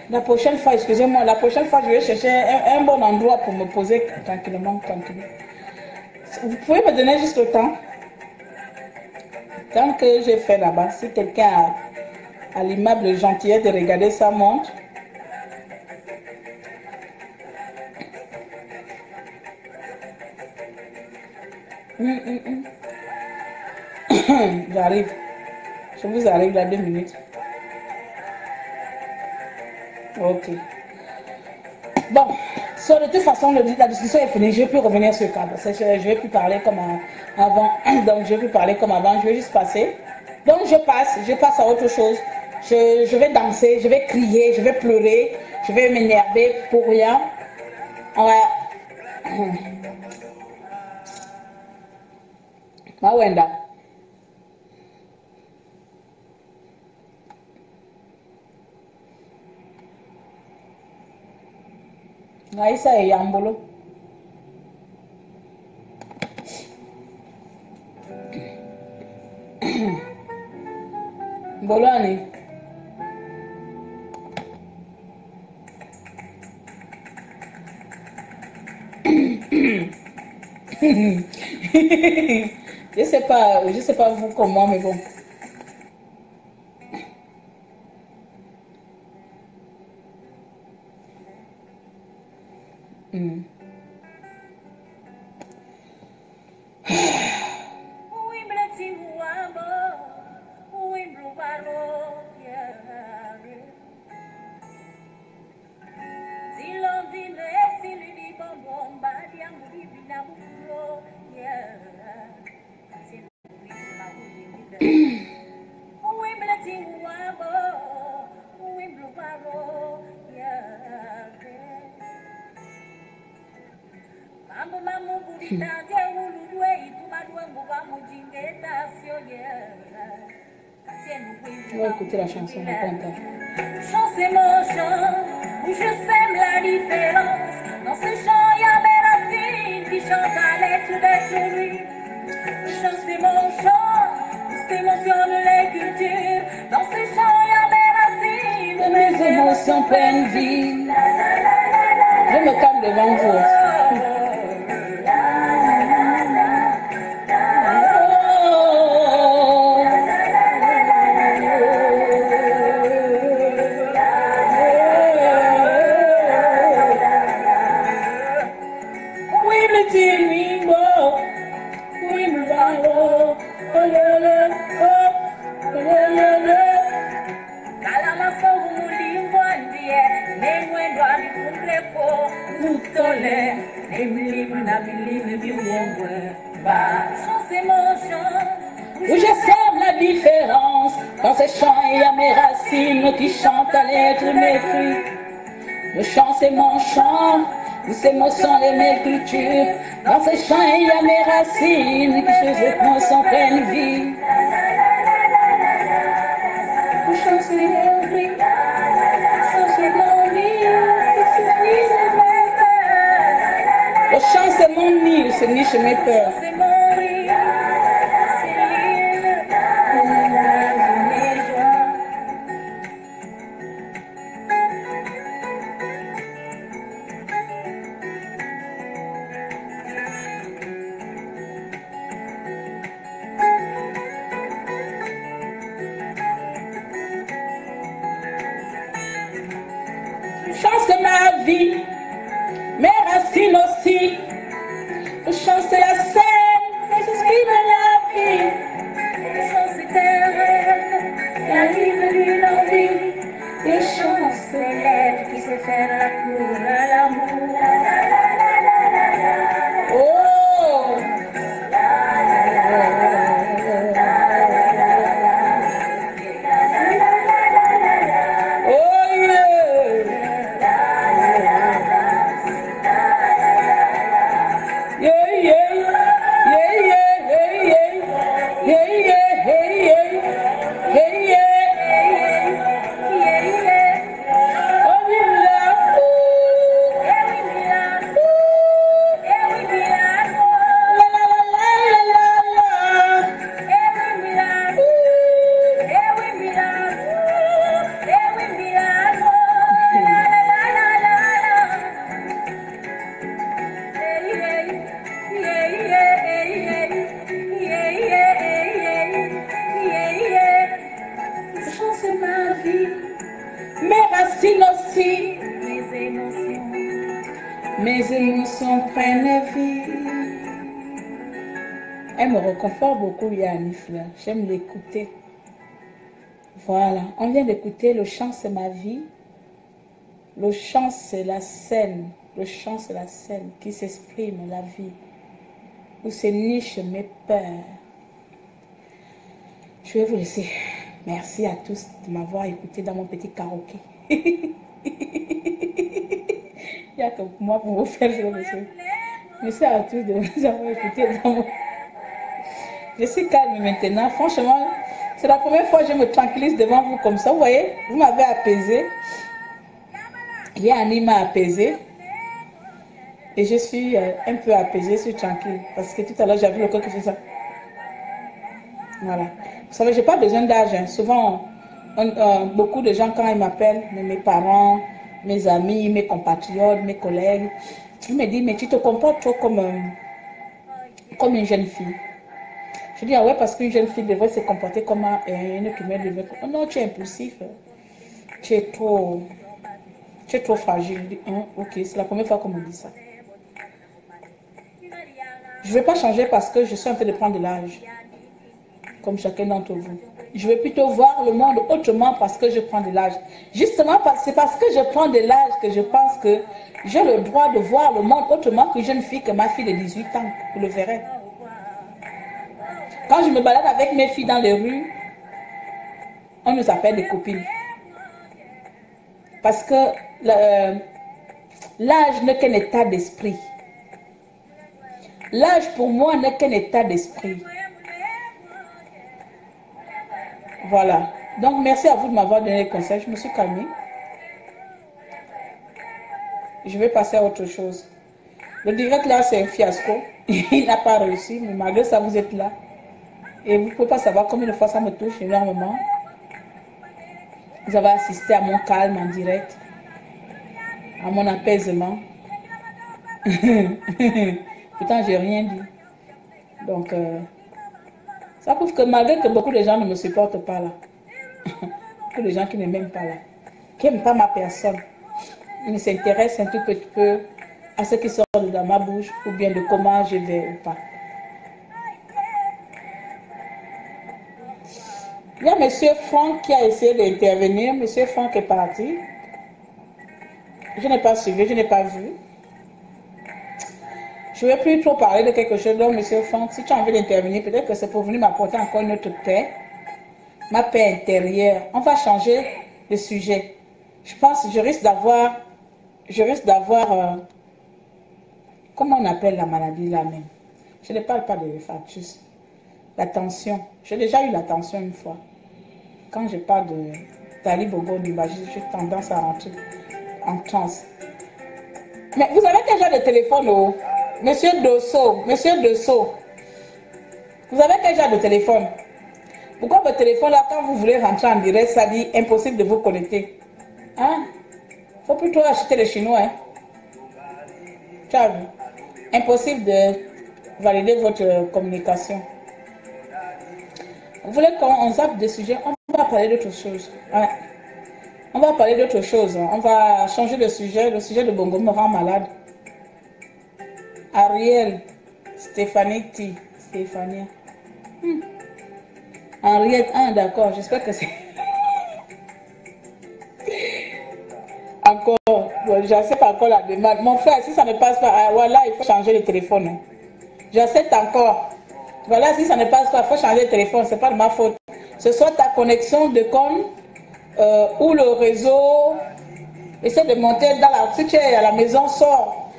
La prochaine fois, excusez-moi, la prochaine fois, je vais chercher un bon endroit pour me poser tranquillement, tranquillement. Vous pouvez me donner juste le temps? Tant que j'ai fait là-bas, si quelqu'un a l'immeuble gentillesse de regarder sa montre. J'arrive. Je vous arrive là 2 minutes. Ok. Bon, so, de toute façon, la discussion est finie. Je ne vais plus revenir sur le cadre. Je ne vais plus parler comme avant. Donc, je vais plus parler comme avant. Je vais juste passer. Donc, je passe à autre chose. Je vais danser, je vais crier, je vais pleurer, je vais m'énerver pour rien. Mawenda. Naïsa et Yambolo. Bolani. Je sais pas vous comment, mais bon. On va écouter la chanson, on va entendre. Chant c'est mon chant, où je sème la différence. Dans ce chant, il y a mes racines qui chantent à l'être détruit. Chant c'est mon chant, où s'émotionnent les cultures. Dans ce chant, il y a mes racines, où mes émotions prennent vie. Je me calme devant vous. Où je sème la différence. Dans ces chants, il y a mes racines qui chantent à l'être mes cris. Le chant, c'est mon chant, où ces mots sont les mes cultures. Dans ces chants, il y a mes racines qui chez eux sont pleine vie. Le chant, c'est mon cri. Le chant, c'est mon nid. Le chant, c'est mon nid, c'est ni chez mes peurs. vie, mes racines aussi. Le chant c'est la scène, c'est ce qui me la vie. Le chant c'est un rêve, la libre d'une envie. Le chant c'est l'être qui sait faire la cour à l'amour. Oh! Oh yeah! Yeah, yeah, yeah, yeah, yeah, yeah, yeah, yeah, yeah, yeah. Oh, we love you. La, la, la, la, la, la. Le chant, c'est ma vie. Mes racines aussi. Mes émotions prennent vie. Elle me réconforte beaucoup, Yannick. J'aime l'écouter. Voilà, on vient d'écouter Le chant, c'est ma vie. Le chant, c'est la scène. Le chant, c'est la scène qui s'exprime, la vie. Où se nichent mes peurs. Je vais vous laisser. Merci à tous de m'avoir écouté dans mon petit karaoké. Il y a que moi pour vous faire jouer, monsieur. Merci à tous de nous avoir écouté dans mon... Je suis calme maintenant. Franchement, c'est la première fois que je me tranquillise devant vous comme ça. Vous voyez, vous m'avez apaisé. Yanni m'a apaisé. Et je suis un peu apaisée, je suis tranquille. Parce que tout à l'heure, j'avais le corps qui fait ça. Voilà. Vous savez, je n'ai pas besoin d'âge. Hein. Souvent, beaucoup de gens, quand ils m'appellent, mes parents, mes amis, mes compatriotes, mes collègues, ils me disent, mais tu te comportes trop comme une jeune fille. Je dis, ah ouais, parce qu'une jeune fille devrait se comporter comme une femelle devrait. Oh non, tu es impulsif. Tu es trop fragile. Je dis, hein, ok, c'est la première fois qu'on me dit ça. Je ne vais pas changer parce que je suis en train de prendre de l'âge. Comme chacun d'entre vous. Je vais plutôt voir le monde autrement parce que je prends de l'âge. Justement, c'est parce que je prends de l'âge que je pense que j'ai le droit de voir le monde autrement qu'une jeune fille, que ma fille de 18 ans. Vous le verrez. Quand je me balade avec mes filles dans les rues, on nous appelle des copines. Parce que l'âge n'est qu'un état d'esprit. L'âge pour moi n'est qu'un état d'esprit. Voilà. Donc, merci à vous de m'avoir donné les conseils. Je me suis calmée. Je vais passer à autre chose. Le direct là, c'est un fiasco. Il n'a pas réussi, mais malgré ça, vous êtes là. Et vous ne pouvez pas savoir combien de fois ça me touche énormément. Vous avez assisté à mon calme en direct, à mon apaisement. Pourtant, je n'ai rien dit. Donc, ça prouve que malgré que beaucoup de gens ne me supportent pas là, beaucoup de gens qui ne m'aiment pas là, qui n'aiment pas ma personne, ils s'intéressent un tout petit peu à ce qui sort de ma bouche ou bien de comment je vais ou pas. Il y a M. Franck qui a essayé d'intervenir. M. Franck est parti. Je n'ai pas suivi, je n'ai pas vu. Je ne vais plus trop parler de quelque chose. Donc, M. Franck, si tu as envie d'intervenir, peut-être que c'est pour venir m'apporter encore une autre paix. Ma paix intérieure. On va changer de sujet. Je pense que je risque d'avoir... comment on appelle la maladie là même? Je ne parle pas de infarctus. La tension. J'ai déjà eu la tension une fois. Quand je parle de Ali Bongo Ondimba, j'ai tendance à rentrer en transe. Mais vous avez quel genre de téléphone, oh? Monsieur Dosso, vous avez quel genre de téléphone? Pourquoi votre téléphone là, quand vous voulez rentrer en direct, ça dit impossible de vous connecter? Hein? Faut plutôt acheter les Chinois, hein? Tu as vu? Impossible de valider votre communication. Vous voulez qu'on zappe des sujets? On va parler d'autre chose. Ouais. On va parler d'autre chose. On va changer de sujet. Le sujet de Bongo me rend malade. Ariel, Stéphanie T. Stéphanie. Henriette, ah d'accord, j'espère que c'est... Encore, bon, j'accepte encore la demande. Mon frère, si ça ne passe pas, ah, voilà, il faut changer de téléphone. Hein. J'accepte encore. Voilà, si ça ne passe pas, il faut changer de téléphone, c'est pas de ma faute. Ce soit ta connexion de com ou le réseau. Essaie de monter dans la... Si tu es à la maison, sors,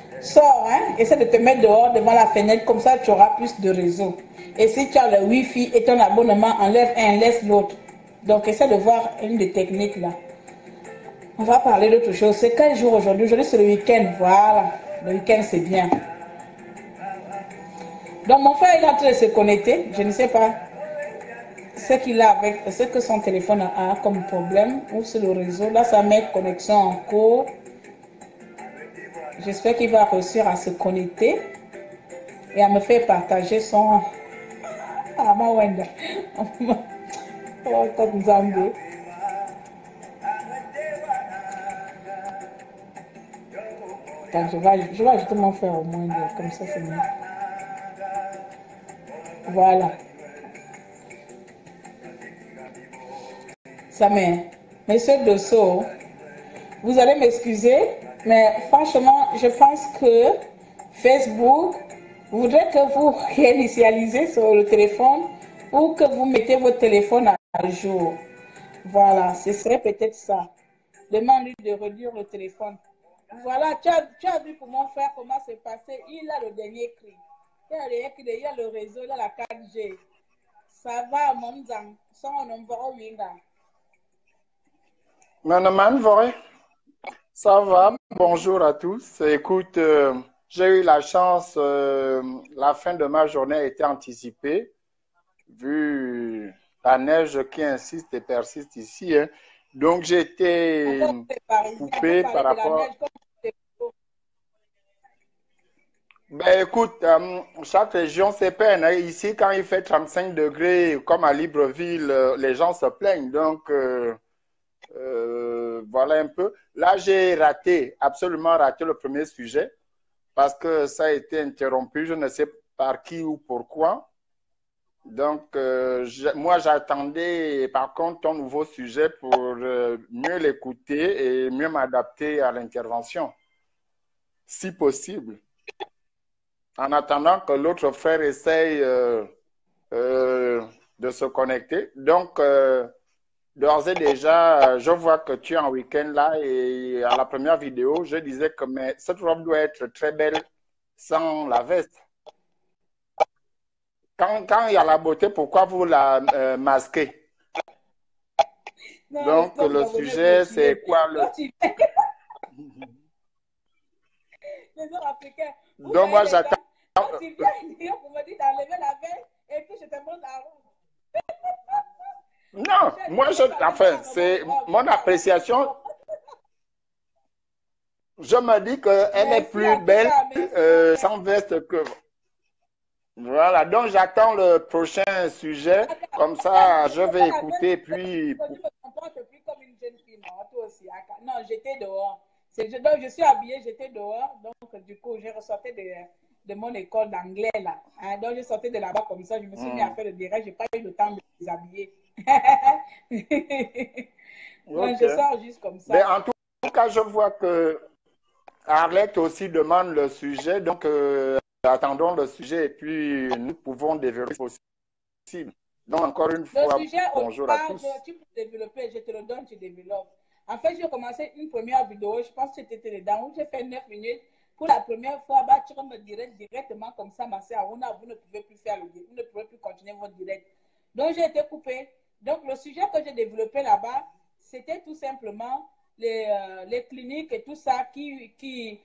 hein. Essaie de te mettre dehors devant la fenêtre, comme ça tu auras plus de réseau. Et si tu as le Wi-Fi et ton abonnement, enlève un, laisse l'autre. Donc essaie de voir une des techniques là. On va parler d'autre chose. C'est quel jour aujourd'hui? Aujourd'hui c'est le week-end. Voilà. Le week-end c'est bien. Donc mon frère il est en train de se connecter. Je ne sais pas ce qu'il a avec, ce que son téléphone a comme problème. Ou c'est le réseau. Là ça met connexion en cours. J'espère qu'il va réussir à se connecter et à me faire partager son... Ah, ma Wenda. Oh, comme Zambé. Attends, je vais ajouter mon frère au moins, comme ça c'est mieux. Voilà. Ça m'est... Monsieur Dosso, vous allez m'excuser, mais franchement, je pense que Facebook voudrait que vous réinitialisez sur le téléphone ou que vous mettez votre téléphone à jour. Voilà, ce serait peut-être ça. Demande-lui de réduire le téléphone. Voilà, tu as vu pour mon frère comment c'est passé. Il a le dernier cri. Il a le réseau, il a la 4G. Ça va, mon zang. Son nom va au winga. Manaman Voré, ça va, bonjour à tous. Écoute, j'ai eu la chance, la fin de ma journée a été anticipée, vu la neige qui insiste et persiste ici. Hein. Donc j'ai été coupé par rapport... Ben écoute, chaque région c'est peine. Hein. Ici, quand il fait 35 degrés, comme à Libreville, les gens se plaignent. Donc... voilà un peu. Là, j'ai raté, absolument raté le premier sujet parce que ça a été interrompu, je ne sais par qui ou pourquoi. Donc, moi, j'attendais par contre ton nouveau sujet pour mieux l'écouter et mieux m'adapter à l'intervention, si possible. En attendant que l'autre frère essaye de se connecter. Donc, d'ores et déjà, je vois que tu es en week-end là et à la première vidéo, je disais que cette robe doit être très belle sans la veste. Quand il y a la beauté, pourquoi vous la masquez? Non, donc, le sujet, c'est quoi le... Les Africains. Donc, moi, j'attends... Quand tu viens pour me dire d'enlever la veste et puis je te montre la robe. Non, moi, enfin, c'est mon appréciation. Je me dis qu'elle est plus belle sans veste que... Voilà, donc j'attends le prochain sujet. Comme ça, je vais écouter, puis... Tu me comportes plus comme une jeune fille, non, toi aussi. Non, j'étais dehors. Donc, je suis habillée, j'étais dehors. Donc, du coup, j'ai ressorti de mon école d'anglais, là. Hein, donc, j'ai sorti de là-bas comme ça. Je me suis mis à faire le direct. Je n'ai pas eu le temps de me déshabiller. Donc, je sors juste comme ça. Mais en tout cas, je vois que Arlette aussi demande le sujet. Donc, attendons le sujet et puis nous pouvons développer possible. Donc, encore une fois, bonjour à tous. Tu peux développer, je te le donne, tu développes. En fait, j'ai commencé une première vidéo, je pense que c'était dedans, où j'ai fait 9 minutes. Pour la première fois, bah, tu me direct directement comme ça, ma soeur, vous ne pouvez plus faire le direct, vous ne pouvez plus continuer votre direct. Donc, j'ai été coupée. Donc, le sujet que j'ai développé là-bas, c'était tout simplement les cliniques et tout ça qui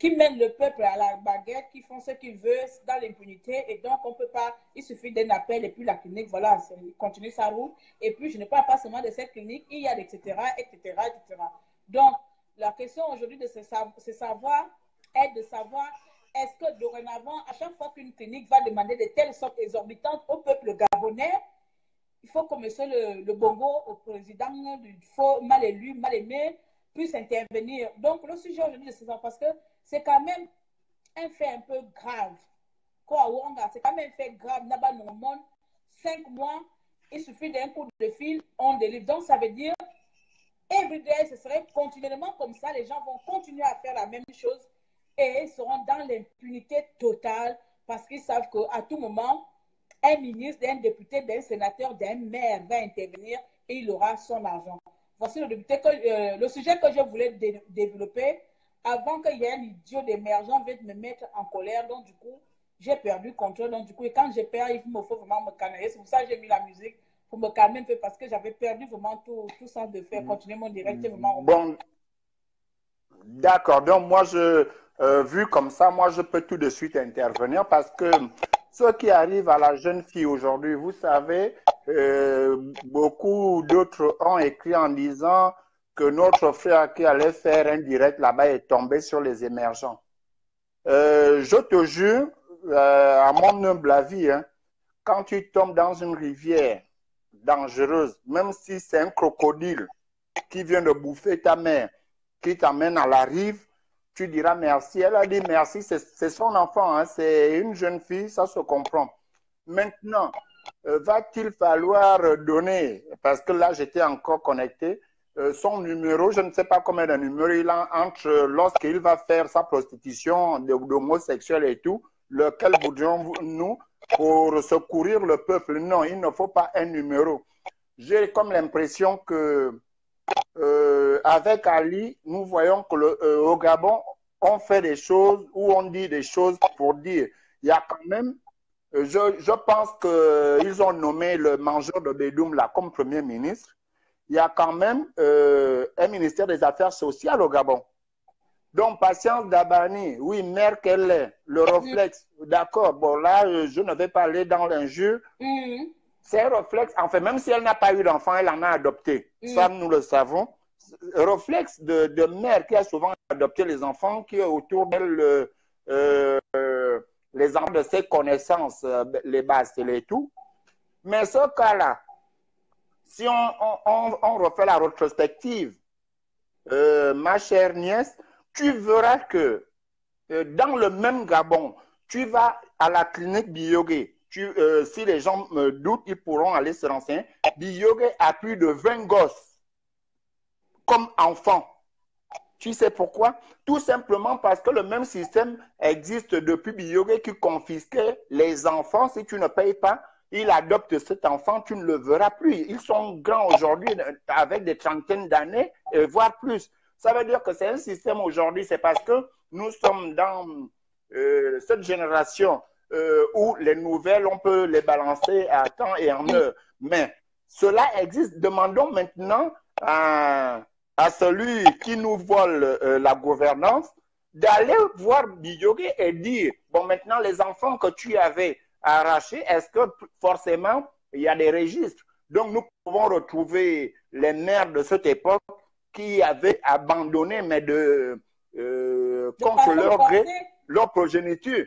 mènent le peuple à la baguette, qui font ce qu'ils veulent dans l'impunité. Et donc, on ne peut pas, il suffit d'un appel et puis la clinique, voilà, continue sa route. Et puis, je ne parle pas seulement de cette clinique, il y a etc., etc., etc. Donc, la question aujourd'hui de savoir, est de savoir, est-ce que dorénavant, à chaque fois qu'une clinique va demander de telles sommes exorbitantes au peuple gabonais, il faut que monsieur le Bongo, au président du faux mal élu, mal aimé, puisse intervenir. Donc, le sujet aujourd'hui de ce soir, parce que c'est quand même un fait un peu grave. C'est quand même un fait grave. Là-bas, nous, 5 mois, il suffit d'un coup de fil, on délivre. Donc, ça veut dire, everyday, ce serait continuellement comme ça. Les gens vont continuer à faire la même chose et ils seront dans l'impunité totale parce qu'ils savent qu'à tout moment, un ministre, un député, d'un sénateur, d'un maire va intervenir et il aura son argent. Voici le sujet que je voulais développer avant qu'il y ait un idiot d'émergent vienne me mettre en colère. Donc, du coup, j'ai perdu le contrôle. Donc, du coup, et quand je perds, il me faut vraiment me calmer. C'est pour ça que j'ai mis la musique pour me calmer un peu parce que j'avais perdu vraiment tout sens de faire continuer mon direct. Vraiment bon, d'accord. Donc, moi, vu comme ça, moi, je peux tout de suite intervenir parce que ce qui arrive à la jeune fille aujourd'hui, vous savez, beaucoup d'autres ont écrit en disant que notre frère qui allait faire un direct là-bas est tombé sur les émergents. Je te jure, à mon humble avis, hein, quand tu tombes dans une rivière dangereuse, même si c'est un crocodile qui vient de bouffer ta mère, qui t'amène à la rive, tu diras merci. Elle a dit merci, c'est son enfant, hein, c'est une jeune fille, ça se comprend. Maintenant, va-t-il falloir donner, parce que là j'étais encore connecté, son numéro, je ne sais pas combien de numéros il a entre lorsqu'il va faire sa prostitution d'homosexuel et tout, lequel voudrions-nous pour secourir le peuple? Non, il ne faut pas un numéro. J'ai comme l'impression que avec Ali, nous voyons que au Gabon, on fait des choses ou on dit des choses pour dire. Il y a quand même, je pense qu'ils ont nommé le mangeur de Bédoum là comme premier ministre. Il y a quand même un ministère des Affaires sociales au Gabon. Donc, Patience Dabani, oui, mère qu'elle est, le réflexe, d'accord, bon là, je ne vais pas aller dans l'injure. C'est un réflexe, enfin, même si elle n'a pas eu d'enfant, elle en a adopté. Ça, nous le savons. Réflexe de mère qui a souvent adopté les enfants, qui est autour d'elle, les enfants de ses connaissances, les bases et tout. Mais ce cas-là, si on refait la rétrospective, ma chère nièce, tu verras que dans le même Gabon, tu vas à la clinique Biyogué. Si les gens me doutent, ils pourront aller se renseigner. Biyogué a plus de 20 gosses comme enfants. Tu sais pourquoi? Tout simplement parce que le même système existe depuis Biyogué qui confisquait les enfants. Si tu ne payes pas, il adopte cet enfant, tu ne le verras plus. Ils sont grands aujourd'hui avec des trentaines d'années, voire plus. Ça veut dire que c'est un système aujourd'hui, c'est parce que nous sommes dans cette génération où les nouvelles, on peut les balancer à temps et en heure. Mais cela existe. Demandons maintenant à celui qui nous vole la gouvernance d'aller voir Biyogué et dire, bon, maintenant, les enfants que tu avais arrachés, est-ce que forcément, il y a des registres? Donc, nous pouvons retrouver les mères de cette époque qui avaient abandonné, mais contre leur gré, leur progéniture.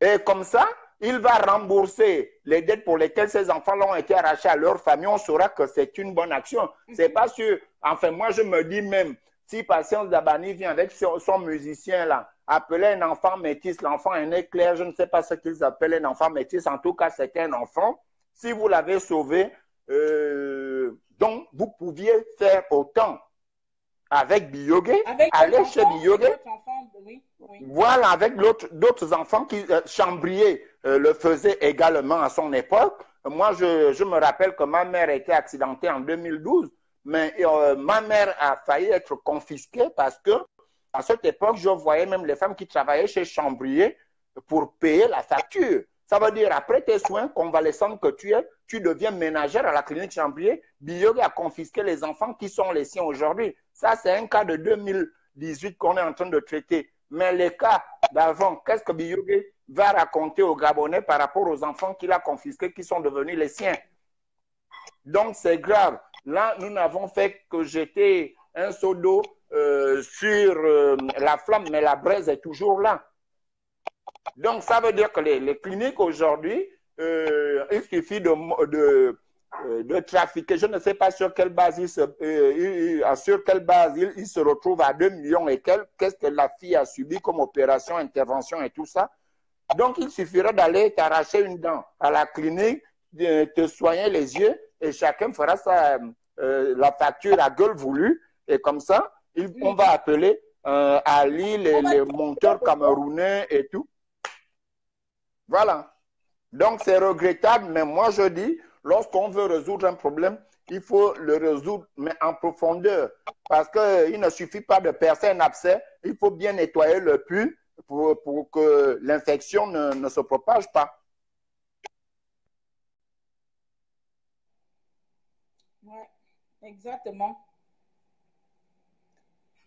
Et comme ça, il va rembourser les dettes pour lesquelles ces enfants ont été arrachés à leur famille. On saura que c'est une bonne action. C'est pas sûr. Enfin, moi, je me dis même, si Patience Dabani vient avec son musicien là, appeler un enfant métis, l'enfant est né clair, je ne sais pas ce qu'ils appellent un enfant métis, en tout cas, c'est un enfant. Si vous l'avez sauvé, donc vous pouviez faire autant avec Biyogué, aller chez Biyogué. Voilà, avec d'autres enfants qui Chambrier le faisait également à son époque. Moi, je me rappelle que ma mère était accidentée en 2012, mais ma mère a failli être confisquée parce que à cette époque, je voyais même les femmes qui travaillaient chez Chambrier pour payer la facture. Ça veut dire, après tes soins convalescents que tu es, tu deviens ménagère à la clinique Chambrier. Biyogué a confisqué les enfants qui sont les siens aujourd'hui. Ça, c'est un cas de 2018 qu'on est en train de traiter. Mais les cas d'avant, qu'est-ce que Biyogué va raconter aux Gabonais par rapport aux enfants qu'il a confisqués qui sont devenus les siens? Donc, c'est grave. Là, nous n'avons fait que jeter un seau d'eau sur la flamme, mais la braise est toujours là. Donc, ça veut dire que les cliniques aujourd'hui, il suffit de trafiquer. Je ne sais pas sur quelle base sur quelle base il se retrouve à 2 millions et quelques. Qu'est-ce que la fille a subi comme opération, intervention et tout ça. Donc, il suffirait d'aller t'arracher une dent à la clinique, de te soigner les yeux et chacun fera la facture à gueule voulue. Et comme ça, on va appeler Ali, les monteurs camerounais et tout. Voilà. Donc, c'est regrettable, mais moi, je dis, lorsqu'on veut résoudre un problème, il faut le résoudre, mais en profondeur. Parce qu'il ne suffit pas de percer un abcès, il faut bien nettoyer le pus pour que l'infection ne se propage pas. Ouais, exactement.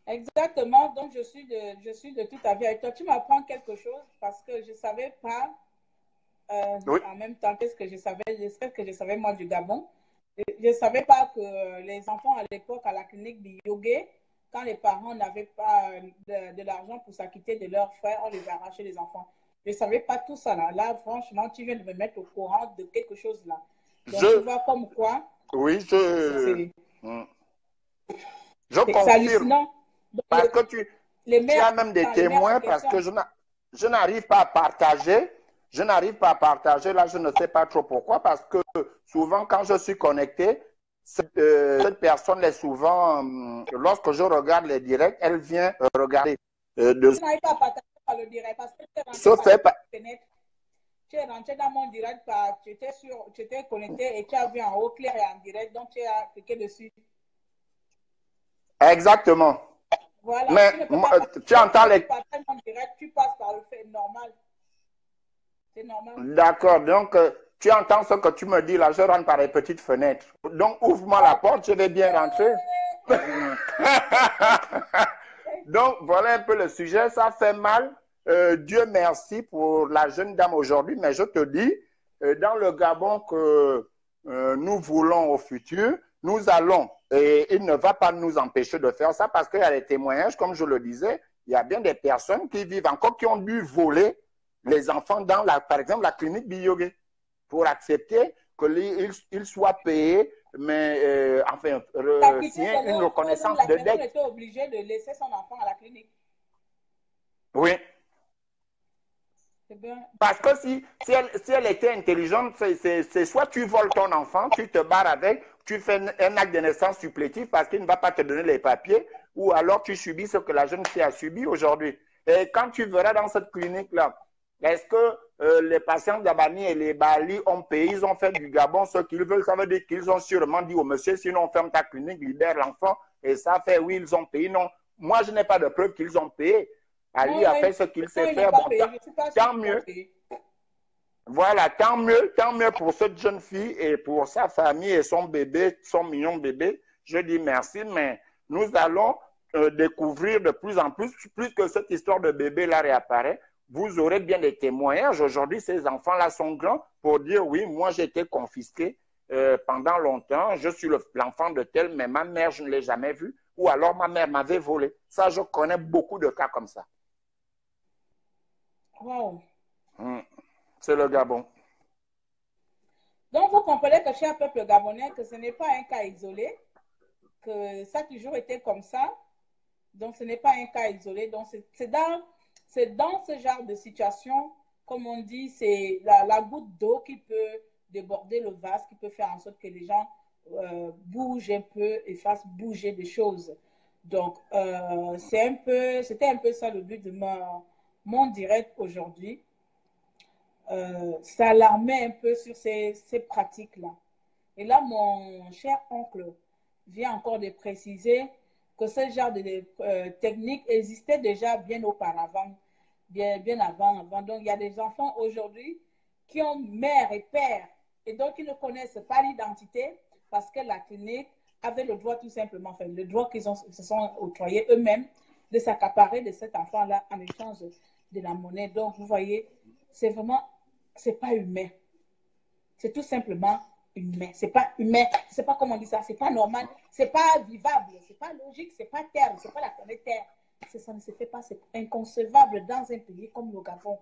Exactement. Donc, je suis de tout avis avec toi. Tu m'apprends quelque chose parce que je ne savais pas, Oui. en même temps, qu'est-ce que je savais moi du Gabon. Je ne savais pas que les enfants à l'époque à la clinique Biyogé, quand les parents n'avaient pas de l'argent pour s'acquitter de leurs frères, on les arrachait les enfants. Je ne savais pas tout ça là. Là, franchement, tu viens de me mettre au courant de quelque chose là. Donc, tu vois comme quoi. Oui, je c'est confirme. hallucinant. Donc, parce que tu as même des témoins parce que je n'arrive pas à partager. Je n'arrive pas à partager, là, je ne sais pas trop pourquoi, parce que souvent, quand je suis connecté, cette personne est souvent, lorsque je regarde les directs, elle vient regarder. Je n'arrive pas à partager par le direct, parce que tu es rentré dans mon direct, tu étais connecté et tu as vu en haut clair et en direct, donc tu as cliqué dessus. Exactement. Voilà. Mais tu entends les... Tu passes par le fait normal. C'est normal. D'accord. Donc, tu entends ce que tu me dis là. Je rentre par les petites fenêtres. Donc, ouvre-moi la porte. Je vais bien rentrer. Donc, voilà un peu le sujet. Ça fait mal. Dieu merci pour la jeune dame aujourd'hui. Mais je te dis, dans le Gabon que nous voulons au futur, nous allons, et il ne va pas nous empêcher de faire ça parce qu'il y a des témoignages, comme je le disais, il y a bien des personnes qui vivent encore, qui ont dû voler les enfants dans, par exemple, la clinique Biyogé pour accepter qu'ils soient payés, mais enfin, signer une reconnaissance de dette. Elle était obligée de laisser son enfant à la clinique. Oui. Parce que si elle était intelligente, c'est soit tu voles ton enfant, tu te barres avec, tu fais un acte de naissance supplétif parce qu'il ne va pas te donner les papiers, ou alors tu subis ce que la jeune fille a subi aujourd'hui. Et quand tu verras dans cette clinique-là, est-ce que les patients d'Abani et les Bali ont payé, ils ont fait du Gabon ce qu'ils veulent, ça veut dire qu'ils ont sûrement dit au monsieur, sinon on ferme ta clinique, libère l'enfant, et ça fait, oui, ils ont payé. Non, moi je n'ai pas de preuve qu'ils ont payé. Ali a fait ce qu'il sait faire. Bon, tant mieux. Voilà, tant mieux pour cette jeune fille et pour sa famille et son bébé, son mignon bébé. Je dis merci, mais nous allons découvrir de plus en plus que cette histoire de bébé là réapparaît. Vous aurez bien des témoignages. Aujourd'hui, ces enfants-là sont grands pour dire oui, moi j'ai été confisqué pendant longtemps. Je suis l'enfant de tel, mais ma mère, je ne l'ai jamais vue. Ou alors ma mère m'avait volé. Ça, je connais beaucoup de cas comme ça. Wow. C'est le Gabon. Donc, vous comprenez que chez un peuple gabonais, que ce n'est pas un cas isolé, que ça a toujours été comme ça. Donc, ce n'est pas un cas isolé. Donc, c'est dans ce genre de situation, comme on dit, c'est la goutte d'eau qui peut déborder le vase, qui peut faire en sorte que les gens bougent un peu et fassent bouger des choses. Donc, c'était un peu ça le but de mon direct aujourd'hui. S'alarmer un peu sur ces pratiques-là. Et là, mon cher oncle vient encore de préciser que ce genre de technique existait déjà bien auparavant, bien avant. Donc, il y a des enfants aujourd'hui qui ont mère et père et donc ils ne connaissent pas l'identité parce que la clinique avait le droit tout simplement, enfin, le droit qu'ils se sont octroyés eux-mêmes de s'accaparer de cet enfant-là en échange de la monnaie. Donc, vous voyez, c'est vraiment, c'est pas humain. C'est tout simplement humain. C'est pas humain. C'est pas comment on dit ça. C'est pas normal. C'est pas vivable. C'est pas logique. C'est pas terre. C'est pas la planète Terre. Ça ne se fait pas. C'est inconcevable dans un pays comme le Gabon.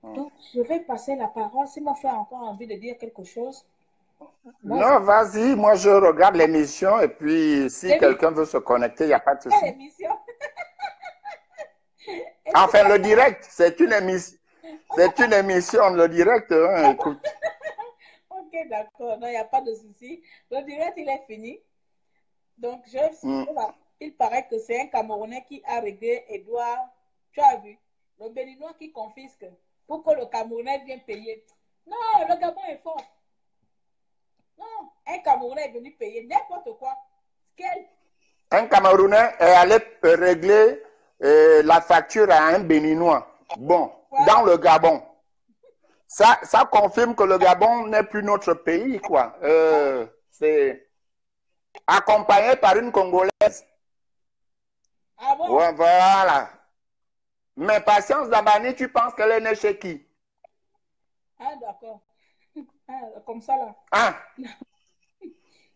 Donc, je vais passer la parole. Si mon frère a encore envie de dire quelque chose. Non, vas-y, moi je regarde l'émission et puis si quelqu'un veut se connecter, il n'y a pas de souci. Quelle émission? Enfin, le direct, c'est une émission. C'est une émission, le direct, hein, écoute. Ok, d'accord, non, il n'y a pas de souci. Le direct, il est fini. Donc, il paraît que c'est un Camerounais qui a réglé Edouard. Tu as vu? Le Béninois qui confisque pour que le Camerounais vienne payer. Non, le Gabon est fort. Non, un Camerounais est venu payer n'importe quoi. Un Camerounais est allé régler la facture à un Béninois. Bon, voilà. Dans le Gabon. Ça confirme que le Gabon n'est plus notre pays, quoi. C'est accompagné par une Congolaise. Ah bon? Ouais, voilà. Mais Patience Dabani, tu penses qu'elle est née chez qui? Ah, d'accord. Ah, comme ça, là. Ah.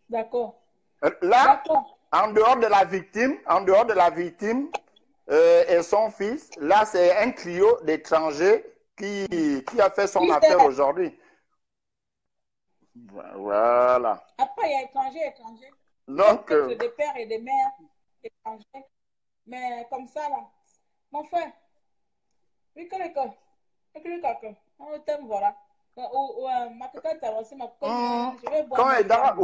D'accord. Là, en dehors de la victime et son fils, là, c'est un trio d'étrangers qui a fait son affaire aujourd'hui. Voilà. Après, il y a étranger. Donc, des pères et des mères étrangers. Mais comme ça, là, mon frère, on t'aime, voilà. Quand est dans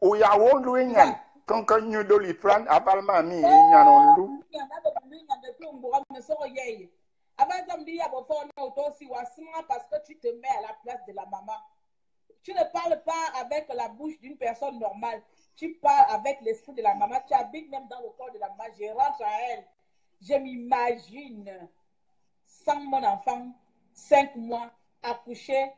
Ouyawo, Louignan, quand nous devons lui prendre, apparemment, il y a un loup. Parce que tu te mets à la place de la maman. Tu ne parles pas avec la bouche d'une personne normale. Tu parles avec l'esprit de la maman. Tu habites même dans le corps de la maman. Je rentre à elle. Je m'imagine sans mon enfant, 5 mois, accouché.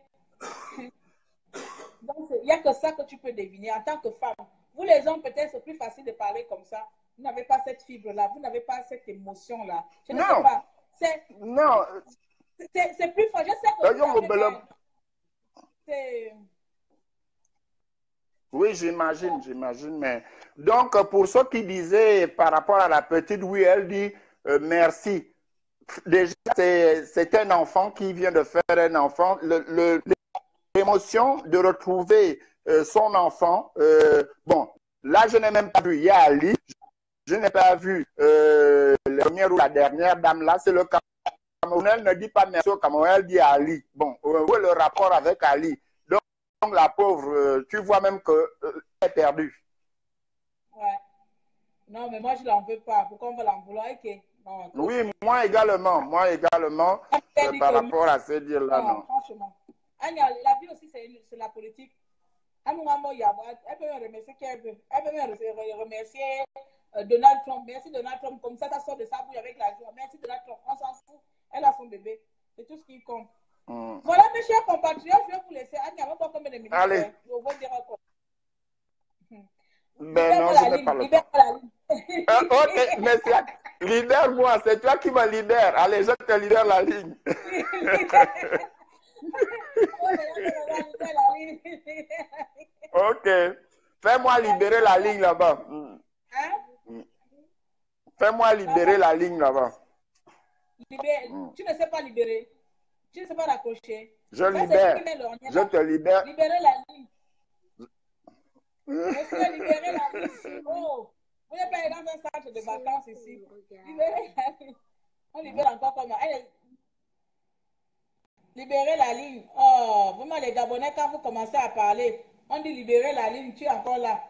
Donc, il n'y a que ça que tu peux deviner en tant que femme. Vous les hommes, peut-être c'est plus facile de parler comme ça. Vous n'avez pas cette fibre-là. Vous n'avez pas cette émotion-là. Je ne sais pas. Non. C'est plus fort. Je sais que oui, j'imagine. Mais donc, pour ceux qui disaient par rapport à la petite, oui, elle dit merci. Déjà, c'est un enfant qui vient de faire un enfant. L'émotion de retrouver son enfant. Bon, là, je n'ai même pas vu Ali. Je n'ai pas vu la première ou la dernière dame là. C'est le Camerounais ne dit pas merci au Camerounais, elle dit Ali. Bon, où est le rapport avec Ali? Donc la pauvre, tu vois même qu'elle est perdue. Ouais. Non, mais moi, je ne l'en veux pas. Pourquoi on va l'en vouloir? Non, oui, moi également. Par rapport à ces dires-là, non. Franchement. La vie aussi, c'est la politique. Elle peut me remercier qui elle veut. Elle peut me remercier Donald Trump. Merci Donald Trump. Comme ça sort de sa bouille avec la joie. Merci Donald Trump. On s'en fout. Elle a son bébé. C'est tout ce qui compte. Voilà, mes chers compatriotes, je vais vous laisser. Annie, on va pas combien de minutes. Allez. Je vais dire encore. Ben non, je n'ai pas le temps. Ok, merci. Leader-moi, c'est toi qui me leader. Allez, je te leader la ligne. Ok. Fais-moi libérer la ligne là-bas. Fais-moi libérer la ligne là-bas. Tu ne sais pas libérer. Tu ne sais pas raccrocher. Je libère. Je te libère. Libérer la ligne. Monsieur, libérer la ligne. Oh, vous n'êtes pas dans un centre de vacances ici. Libérer la ligne. On libère encore comment? Libérer la ligne. Oh, vraiment les Gabonais, quand vous commencez à parler, on dit libérer la ligne, tu es encore là.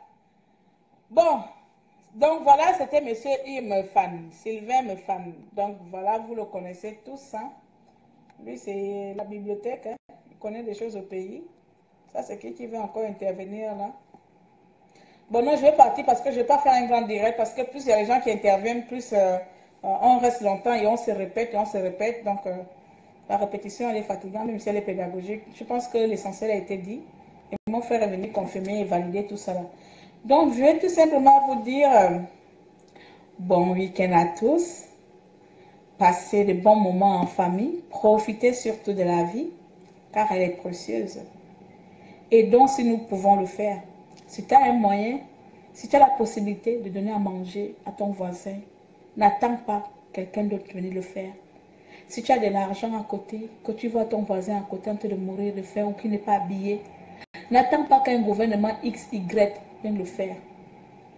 Bon, donc voilà, c'était monsieur Mefan, Sylvain Mefan. Donc voilà, vous le connaissez tous. Hein? Lui, c'est la bibliothèque. Hein? Il connaît des choses au pays. Ça, c'est qui veut encore intervenir là? Bon, non, je vais partir parce que je ne vais pas faire un grand direct parce que plus il y a les gens qui interviennent, plus on reste longtemps et on se répète et on se répète. Donc, la répétition, elle est fatigante, même si elle est pédagogique. Je pense que l'essentiel a été dit. Et mon frère est venu confirmer et valider tout ça. Là. Donc, je vais tout simplement vous dire bon week-end à tous. Passez de bons moments en famille. Profitez surtout de la vie, car elle est précieuse. Et donc, si nous pouvons le faire, si tu as un moyen, si tu as la possibilité de donner à manger à ton voisin, n'attends pas quelqu'un d'autre venir le faire. Si tu as de l'argent à côté, que tu vois ton voisin à côté en train de mourir de faim ou qui n'est pas habillé, n'attends pas qu'un gouvernement X, Y vienne le faire.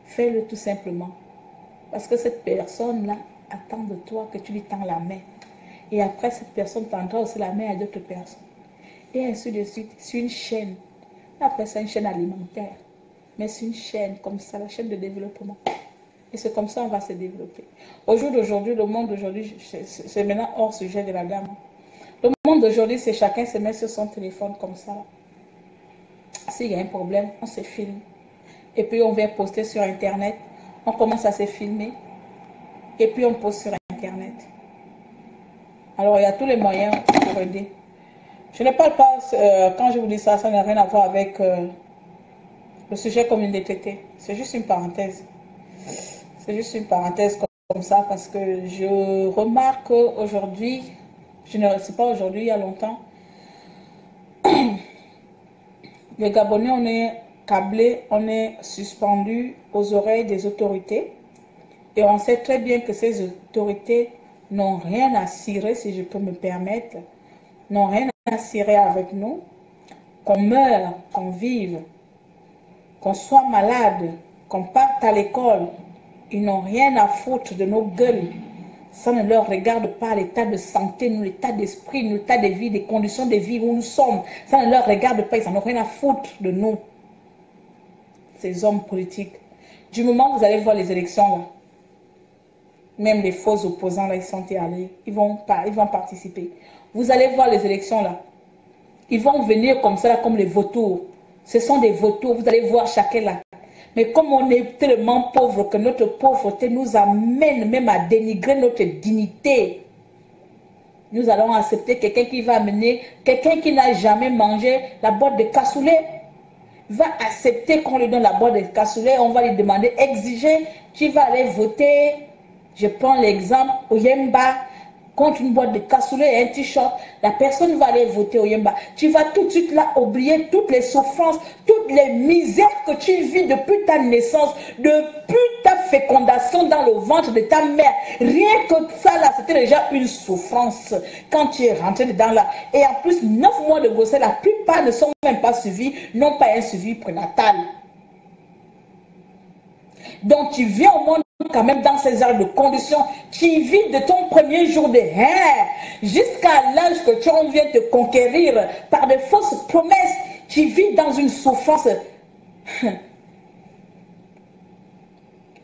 Fais-le tout simplement. Parce que cette personne-là attend de toi que tu lui tends la main. Et après, cette personne tendra aussi la main à d'autres personnes. Et ainsi de suite. C'est une chaîne. On appelle ça une chaîne alimentaire. Mais c'est une chaîne comme ça, la chaîne de développement. Et c'est comme ça qu'on va se développer. Au jour d'aujourd'hui, le monde d'aujourd'hui, c'est maintenant hors sujet de la dame. Le monde d'aujourd'hui, c'est chacun se met sur son téléphone comme ça. S'il y a un problème, on se filme. Et puis on vient poster sur Internet. On commence à se filmer. Et puis on poste sur Internet. Alors il y a tous les moyens pour aider. Je ne parle pas, quand je vous dis ça, ça n'a rien à voir avec le sujet communauté. C'est juste une parenthèse. C'est juste une parenthèse comme ça parce que je remarque aujourd'hui, je ne sais pas aujourd'hui, il y a longtemps, les Gabonais, on est câblés, on est suspendus aux oreilles des autorités et on sait très bien que ces autorités n'ont rien à cirer, si je peux me permettre, n'ont rien à cirer avec nous, qu'on meure, qu'on vive, qu'on soit malade, qu'on parte à l'école. Ils n'ont rien à foutre de nos gueules. Ça ne leur regarde pas l'état de santé, l'état d'esprit, l'état de vie, les conditions de vie où nous sommes. Ça ne leur regarde pas, ils n'en ont rien à foutre de nous. Ces hommes politiques. Du moment que vous allez voir les élections, là, même les faux opposants, là, ils sont allés, ils vont participer. Vous allez voir les élections, là. Ils vont venir comme ça, là, comme les vautours. Ce sont des vautours, vous allez voir chacun là. Mais comme on est tellement pauvre que notre pauvreté nous amène même à dénigrer notre dignité, nous allons accepter quelqu'un qui va amener, quelqu'un qui n'a jamais mangé la boîte de cassoulet, va accepter qu'on lui donne la boîte de cassoulet, on va lui demander, exiger, tu vas aller voter, je prends l'exemple, au Yemba, contre une boîte de cassoulet et un t-shirt, la personne va aller voter au Yemba. Tu vas tout de suite là oublier toutes les souffrances, toutes les misères que tu vis depuis ta naissance, depuis ta fécondation dans le ventre de ta mère. Rien que ça là, c'était déjà une souffrance quand tu es rentré dedans là. Et en plus, 9 mois de grossesse, la plupart ne sont même pas suivis, n'ont pas un suivi prénatal. Donc tu viens au monde quand même dans ces heures de conditions, tu vis de ton premier jour de jusqu'à l'âge que tu en viens te conquérir par de fausses promesses, tu vis dans une souffrance.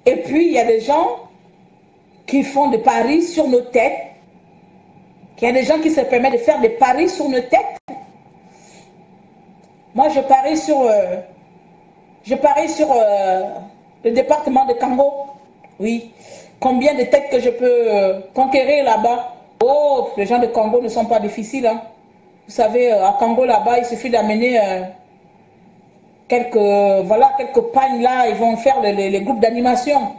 Et puis il y a des gens qui font des paris sur nos têtes, il y a des gens qui se permettent de faire des paris sur nos têtes. Moi je parie sur le département de Kango. Oui. Combien de têtes que je peux conquérir là-bas? Oh, les gens de Congo ne sont pas difficiles. Hein. Vous savez, à Congo là-bas, il suffit d'amener quelques pagnes là. Ils vont faire les groupes d'animation.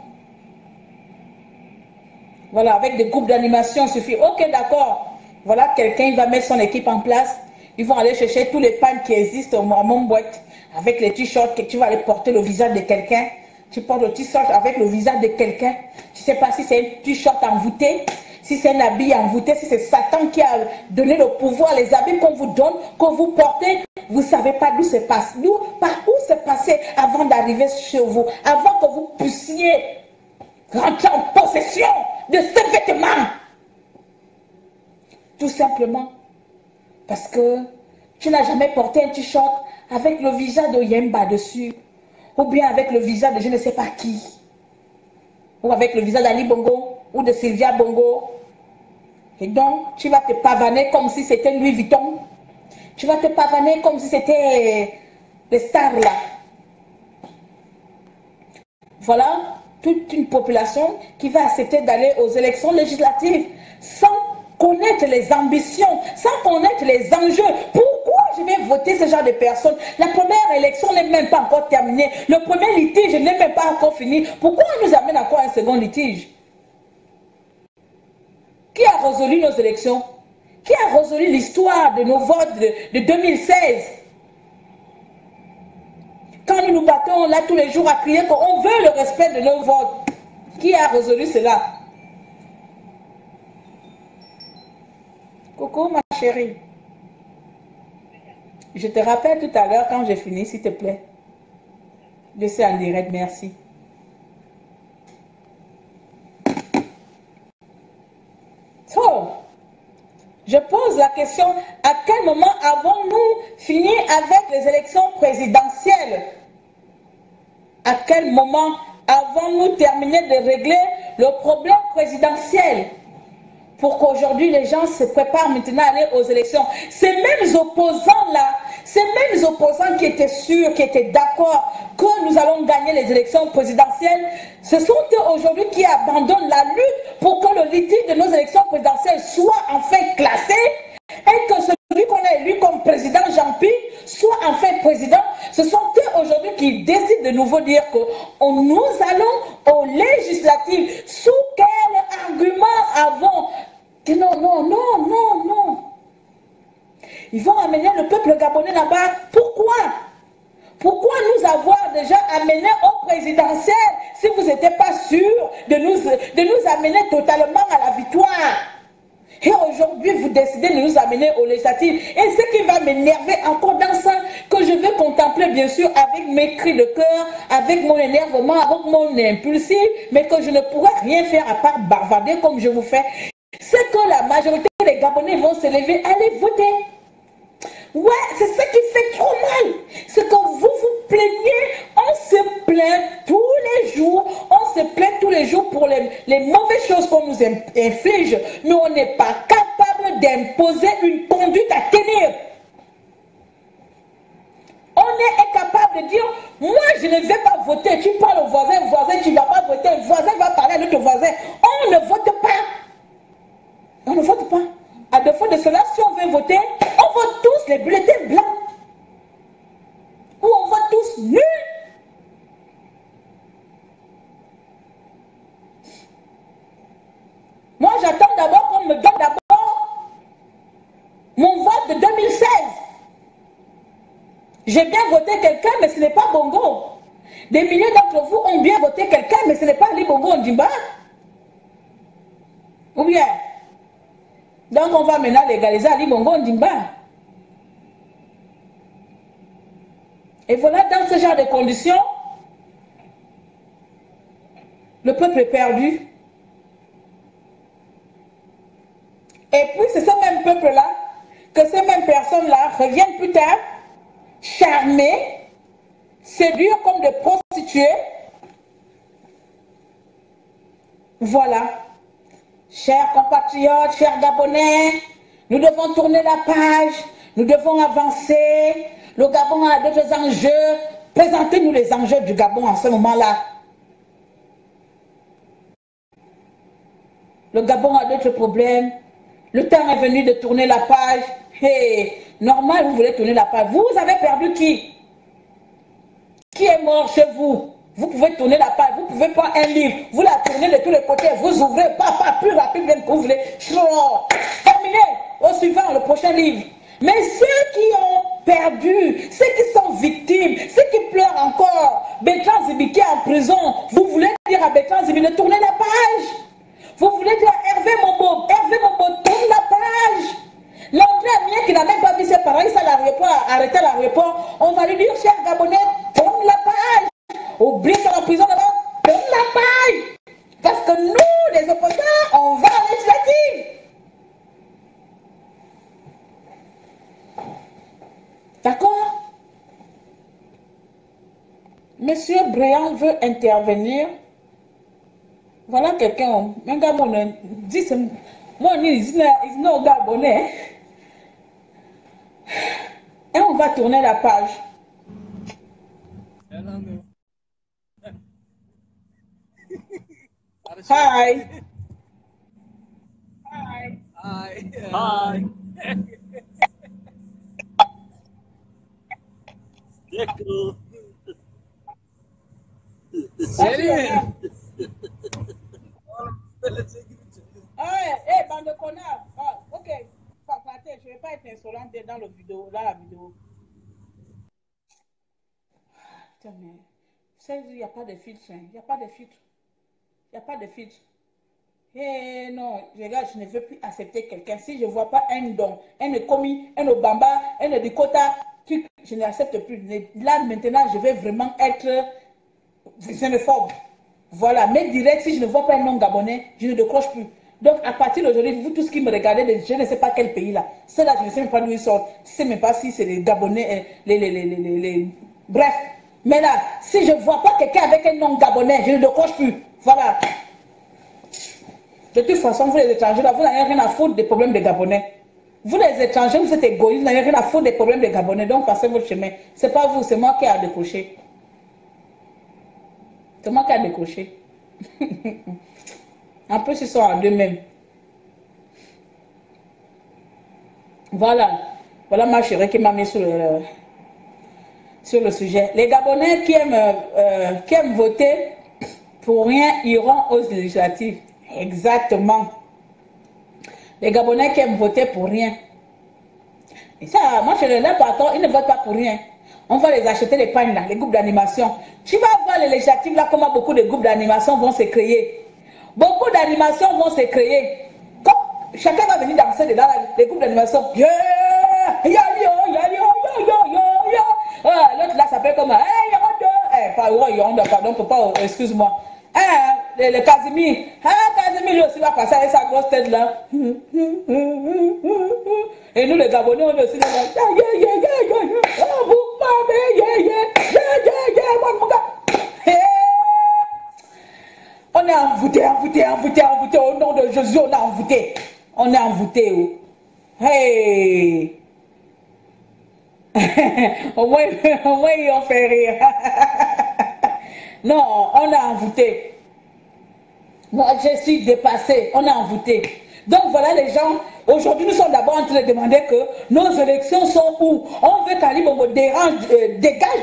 Voilà, avec des groupes d'animation, il suffit. Ok, d'accord. Voilà, quelqu'un va mettre son équipe en place. Ils vont aller chercher tous les pagnes qui existent à mon boîte. Avec les t-shirts que tu vas aller porter le visage de quelqu'un. Tu portes le t-shirt avec le visage de quelqu'un. Tu ne sais pas si c'est un t-shirt envoûté, si c'est un habit envoûté, si c'est Satan qui a donné le pouvoir, les habits qu'on vous donne, que vous portez, vous ne savez pas d'où c'est passé. Par où c'est passé avant d'arriver chez vous, avant que vous puissiez rentrer en possession de ces vêtements. Tout simplement parce que tu n'as jamais porté un t-shirt avec le visage de Yemba dessus. Ou bien avec le visage de je ne sais pas qui. Ou avec le visage d'Ali Bongo. Ou de Sylvia Bongo. Et donc, tu vas te pavaner comme si c'était Louis Vuitton. Tu vas te pavaner comme si c'était les stars là. Voilà toute une population qui va accepter d'aller aux élections législatives sans connaître les ambitions, sans connaître les enjeux. Pourquoi je vais voter ce genre de personnes? La première élection n'est même pas encore terminée. Le premier litige n'est même pas encore fini. Pourquoi on nous amène encore un second litige? Qui a résolu nos élections? Qui a résolu l'histoire de nos votes de 2016? Quand nous nous battons là tous les jours à crier qu'on veut le respect de nos votes, qui a résolu cela? Coucou ma chérie. Je te rappelle tout à l'heure quand j'ai fini, s'il te plaît. Je suis en direct, merci. So, je pose la question, à quel moment avons-nous fini avec les élections présidentielles? À quel moment avons-nous terminé de régler le problème présidentiel pour qu'aujourd'hui les gens se préparent maintenant à aller aux élections? Ces mêmes opposants-là, ces mêmes opposants qui étaient sûrs, qui étaient d'accord que nous allons gagner les élections présidentielles, ce sont eux aujourd'hui qui abandonnent la lutte pour que le litige de nos élections présidentielles soit enfin classé et que celui qu'on a élu comme président Jean-Pierre soit enfin président. Ce sont eux aujourd'hui qui décident de nouveau dire que nous allons aux législatives. Sous quel argument avons que non, non, non, non, non. Ils vont amener le peuple gabonais là-bas. Pourquoi? Pourquoi nous avoir déjà amené au présidentiel si vous n'étiez pas sûr de nous amener totalement à la victoire? Et aujourd'hui, vous décidez de nous amener aux législatives. Et ce qui va m'énerver encore dans ça, que je vais contempler bien sûr avec mes cris de cœur, avec mon énervement, avec mon impulsif, mais que je ne pourrai rien faire à part bavarder comme je vous fais, c'est que la majorité des Gabonais vont se lever, allez voter. Ouais, c'est ça qui fait trop mal. C'est que vous vous plaignez, on se plaint tous les jours, on se plaint tous les jours pour les mauvaises choses qu'on nous inflige, mais on n'est pas capable d'imposer une conduite à tenir. On est incapable de dire, moi je ne vais pas voter, tu parles au voisin, tu ne vas pas voter, le voisin va parler à notre voisin. On ne vote pas. On ne vote pas. À défaut de cela, si on veut voter, on vote tous les bulletins blancs. Ou on vote tous nuls. Moi, j'attends d'abord qu'on me donne d'abord mon vote de 2016. J'ai bien voté quelqu'un, mais ce n'est pas Bongo. Des milliers d'entre vous ont bien voté quelqu'un, mais ce n'est pas Ali Bongo Ondimba. Ou bien? Donc on va maintenant légaliser Ali Bongo Ondimba. Et voilà, dans ce genre de conditions, le peuple est perdu. Et puis c'est ce même peuple-là, que ces mêmes personnes-là reviennent plus tard, charmer, séduire comme des prostituées. Voilà. Chers compatriotes, chers Gabonais, nous devons tourner la page, nous devons avancer. Le Gabon a d'autres enjeux. Présentez-nous les enjeux du Gabon en ce moment-là. Le Gabon a d'autres problèmes. Le temps est venu de tourner la page. Hey, normal, vous voulez tourner la page. Vous avez perdu qui? Qui est mort chez vous? Vous pouvez tourner la page, vous pouvez prendre un livre, vous la tournez de tous les côtés, vous ouvrez, pas plus rapide même que vous voulez. Terminez, au suivant, le prochain livre. Mais ceux qui ont perdu, ceux qui sont victimes, ceux qui pleurent encore, Bertrand Zibiki en prison, vous voulez dire à Bertrand Zibiki de tourner la page? Vous voulez dire à Hervé Mombo, tourne la page? L'André Amien qui n'a même pas vu ses parents, il s'est arrêté à l'aéroport, on va lui dire, cher Gabonais, tourne la page. Oublie sur la prison d'abord, tourne la page. Parce que nous, les opposants, on va à législative. D'accord? Monsieur Briand veut intervenir. Voilà quelqu'un, un Gabonais, dit, moi, il n'est pas Gabonais. Et on va tourner la page. Hi. Hi. Hi. Hi. Salut. Hey, bande de connards. Ah, ok. Je ne vais pas être insolente dans la vidéo. Putain, mais il n'y a pas de filtre. Il n'y a pas de filtre. Il n'y a pas de filtre. Eh non, regarde, je ne veux plus accepter quelqu'un. Si je ne vois pas un don, un commis, un Obamba, un Dikota, je n'accepte plus. Là, maintenant, je vais vraiment être xénophobe. Voilà, mais direct, si je ne vois pas un nom gabonais, je ne décroche plus. Donc, à partir d'aujourd'hui, vous tous qui me regardez, je ne sais pas quel pays là. Ceux-là, je ne sais même pas d'où ils sortent. Je ne sais même pas si c'est les Gabonais, Bref. Mais là, si je ne vois pas quelqu'un avec un nom gabonais, je ne décroche plus. Voilà. De toute façon, vous les étrangers, là, vous n'avez rien à foutre des problèmes des Gabonais. Vous les étrangers, vous êtes égoïstes, vous n'avez rien à foutre des problèmes des Gabonais. Donc, passez votre chemin. Ce n'est pas vous, c'est moi qui ai à décrocher. C'est moi qui ai à décrocher. En plus, ils sont en deux-mêmes. Voilà. Voilà ma chérie qui m'a mis sur le sujet. Les Gabonais qui aiment voter pour rien iront aux législatives. Exactement. Les Gabonais qui aiment voter pour rien. Et ça, moi je les lève pas, ils ne votent pas pour rien. On va les acheter les pagnes là, les groupes d'animation. Tu vas voir les législatives là, comment beaucoup de groupes d'animation vont se créer. Beaucoup d'animations vont se créer. Quand chacun va venir danser dedans les groupes d'animation. Yeah, yeah, yeah, yeah, l'autre là s'appelle comme pardon, papa, excuse-moi. Le Casimir. Casimir lui aussi va passer avec sa grosse tête là. Et nous les Gabonais, on est aussi là. On est envoûté. Au nom de Jésus, on est envoûté. On est envoûté. Hey! au moins, ils ont fait rire. Non, on est envoûté. Moi, je suis dépassée. On est envoûté. Donc voilà les gens. Aujourd'hui, nous sommes d'abord en train de demander que nos élections sont où? On veut qu'Ali Bongo dégage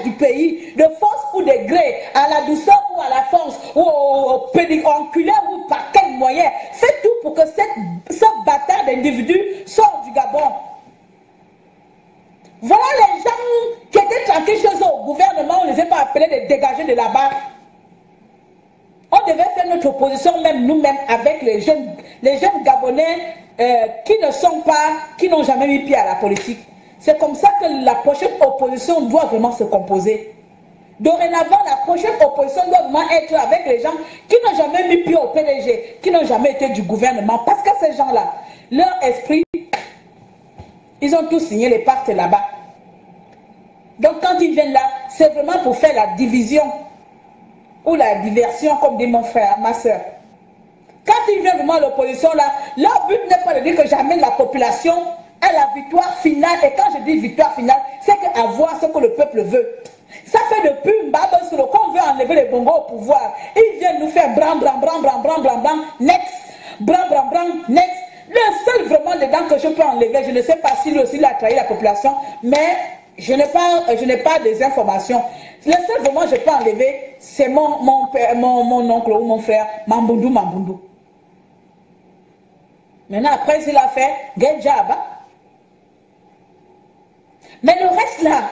du pays de force ou de gré, à la douceur ou à la force, ou au pédiculaire ou par quel moyen. C'est tout pour que ce bâtard d'individu sorte du Gabon. Voilà les gens qui étaient tranquilles chez eux au gouvernement, on ne les a pas appelés de dégager de là-bas. On devait faire notre opposition même nous-mêmes avec les jeunes Gabonais qui n'ont jamais mis pied à la politique. C'est comme ça que la prochaine opposition doit vraiment se composer. Dorénavant, la prochaine opposition doit vraiment être avec les gens qui n'ont jamais mis pied au PDG, qui n'ont jamais été du gouvernement. Parce que ces gens-là, leur esprit, ils ont tous signé les pactes là-bas. Donc quand ils viennent là, c'est vraiment pour faire la division ou la diversion, comme dit mon frère, ma soeur. Quand ils viennent vraiment à l'opposition là, leur but n'est pas de dire que j'amène la population à la victoire finale. Et quand je dis victoire finale, c'est qu'avoir ce que le peuple veut. Ça fait depuis Mbaba sur le qu'on veut enlever les Bongos au pouvoir. Ils viennent nous faire bram, next, bram, next. Le seul vraiment dedans que je peux enlever, je ne sais pas si lui aussi il a trahi la population, mais je n'ai pas des informations. Le seul vraiment que je peux enlever, c'est mon père, mon oncle ou mon frère, Mambundu. Maintenant, après, il a fait Genjaba. Mais le reste là,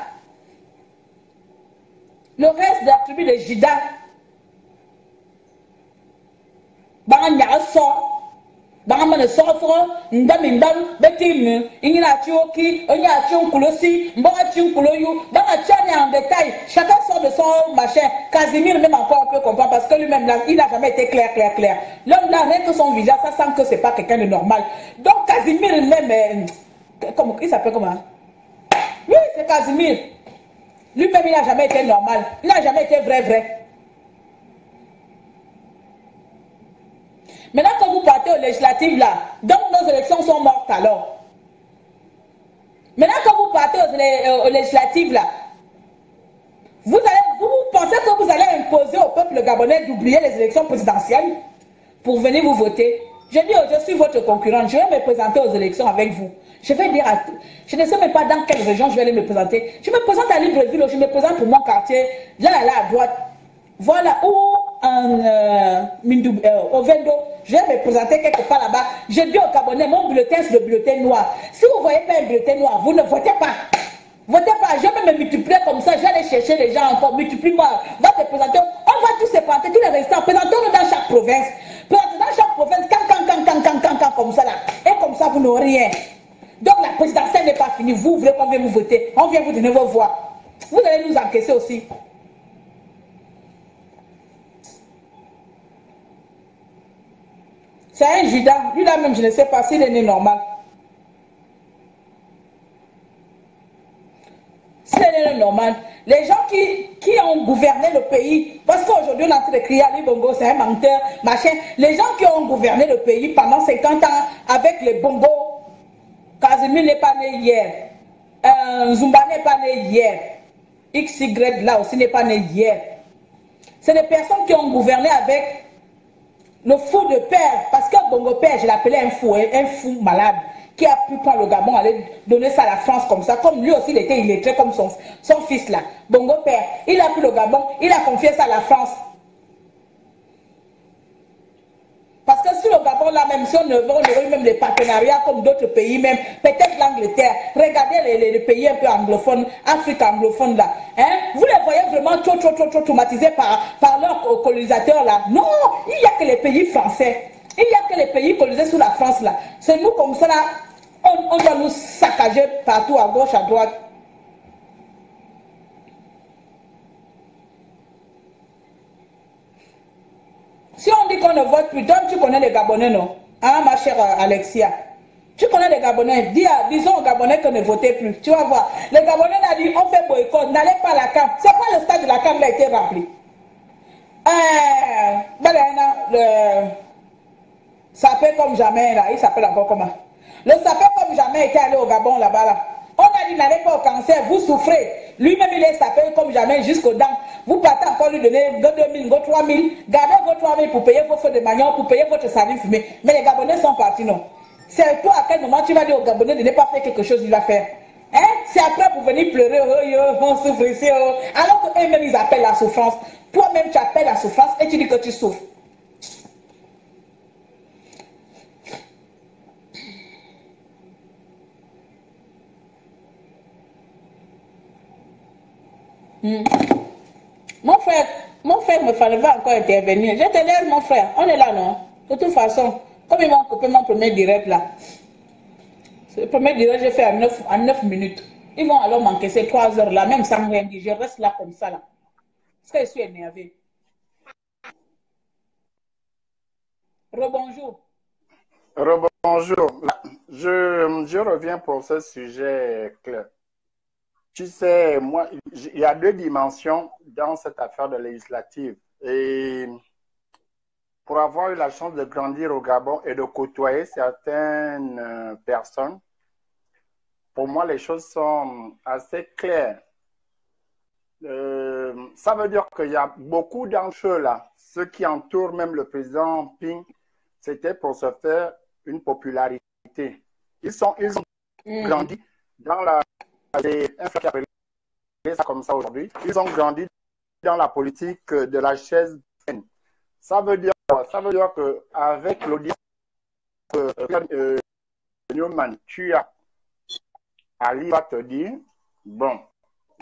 le reste de la tribu de Jida, Bangamane sofre, ndamindam, betim, ingina chioki, onya chionkulosi, mbora chionkuloyu, banga tchane en détail, chacun sort de son machin. Casimir même encore un peu comprendre parce que lui-même là, il n'a jamais été clair. L'homme là, rien que son visage, ça sent que c'est pas quelqu'un de normal. Donc Casimir même, comment il s'appelle comment? Oui, c'est Casimir. Lui-même, il n'a jamais été normal. Il n'a jamais été vrai. Maintenant, quand vous partez aux législatives là, donc nos élections sont mortes alors. Maintenant, quand vous partez aux législatives là, vous pensez que vous allez imposer au peuple gabonais d'oublier les élections présidentielles pour venir vous voter? Je dis, je suis votre concurrente, je vais me présenter aux élections avec vous. Je vais dire à tout. Je ne sais même pas dans quelle région je vais aller me présenter. Je me présente à Libreville, je me présente pour mon quartier, là à droite. Voilà, ou au Vendo, je vais me présenter quelque part là-bas. Je dis aux Gabonais, mon bulletin c'est le bulletin noir. Si vous ne voyez pas un bulletin noir, vous ne votez pas. Votez pas, je vais me multiplier comme ça, je vais aller chercher les gens encore, multiplie-moi, va te présenter. On va tous se présenter, tous les restants, présentons-nous dans chaque province. Présentons dans chaque chaque province, comme ça là. Et comme ça, vous n'aurez rien. Donc la présidentielle n'est pas finie. Vous voulez qu'on vienne vous voter. On vient vous donner vos voix. Vous allez nous encaisser aussi. C'est un Judas. Lui là même, je ne sais pas s'il est né normal. C'est normal. Les gens qui ont gouverné le pays, parce qu'aujourd'hui on a en train de crier Ali Bongo, c'est un menteur, machin. Les gens qui ont gouverné le pays pendant 50 ans avec les Bongo, Casimir n'est pas né hier, Zumba n'est pas né hier, XY là aussi n'est pas né hier. C'est des personnes qui ont gouverné avec le fou de père, parce que Bongo père, je l'appelais un fou malade, qui a pu prendre le Gabon, aller donner ça à la France comme ça, comme lui aussi il était illettré comme son fils là. Bongo père, il a pris le Gabon, il a confié ça à la France. Parce que si le Gabon là même, si on aurait eu même des partenariats comme d'autres pays même, peut-être l'Angleterre, regardez les pays un peu anglophones, Afrique anglophone là, hein? Vous les voyez vraiment trop traumatisés par leurs colonisateurs là. Non, il n'y a que les pays français. Il n'y a que les pays colonisés sous la France là. C'est nous comme ça là, on doit nous saccager partout à gauche, à droite. Si on dit qu'on ne vote plus, toi tu connais les Gabonais non? Hein ma chère Alexia? Tu connais les Gabonais? Disons aux Gabonais que ne votez plus. Tu vas voir. Les Gabonais ont dit on fait boycott, n'allez pas à la CAM. C'est pas le stade de la CAM qui a été rempli. Sapé comme jamais là, il s'appelle encore comment? Le sapé comme jamais était allé au Gabon là-bas là. On a dit n'allez pas au cancer, vous souffrez. Lui-même il est sapé comme jamais jusqu'aux dents. Vous partez encore lui donner 2000, 3000. Gardez vos 3000 pour payer vos feux de manioc, pour payer votre saline fumée. Mais les Gabonais sont partis non. C'est toi à quel moment tu vas dire aux Gabonais de ne pas faire quelque chose, il va faire. Hein? C'est après pour venir pleurer, on souffre ici, alors qu'eux-mêmes ils appellent la souffrance. Toi-même tu appelles la souffrance et tu dis que tu souffres. Mon frère me fallait encore intervenir. Je te laisse mon frère, on est là non? De toute façon, comme ils m'ont coupé mon premier direct là, le premier direct j'ai fait à 9 minutes. Ils vont alors m'encaisser 3 heures là, même sans rien dire. Je reste là comme ça là. Parce que je suis énervé. Rebonjour. Rebonjour. Je reviens pour ce sujet, Claire. Tu sais, moi, il y a 2 dimensions dans cette affaire de législative. Et pour avoir eu la chance de grandir au Gabon et de côtoyer certaines personnes, pour moi, les choses sont assez claires. Ça veut dire qu'il y a beaucoup d'entre eux là, ceux qui entourent même le président Ping, c'était pour se faire une popularité. Ils ont grandi dans la... ça comme ça aujourd'hui. Ils ont grandi dans la politique de la chaise pleine. Ça veut dire qu'avec l'audience Newman, tu as Ali va te dire, bon,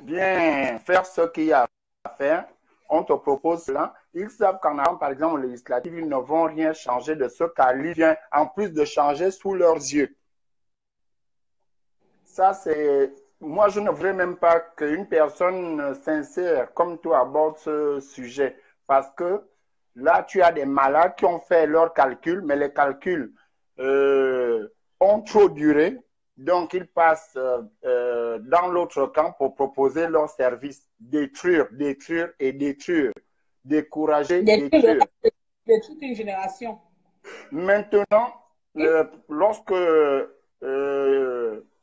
viens faire ce qu'il y a à faire, on te propose cela. Ils savent qu'en allant, par exemple, législative, ils ne vont rien changer de ce qu'Ali vient, en plus de changer sous leurs yeux. Ça, c'est... Moi, je ne voudrais même pas qu'une personne sincère comme toi aborde ce sujet. Parce que là, tu as des malades qui ont fait leurs calculs, mais les calculs ont trop duré. Donc, ils passent dans l'autre camp pour proposer leurs services. Détruire, détruire et détruire. Décourager, détruire. De toute une génération. Maintenant, lorsque...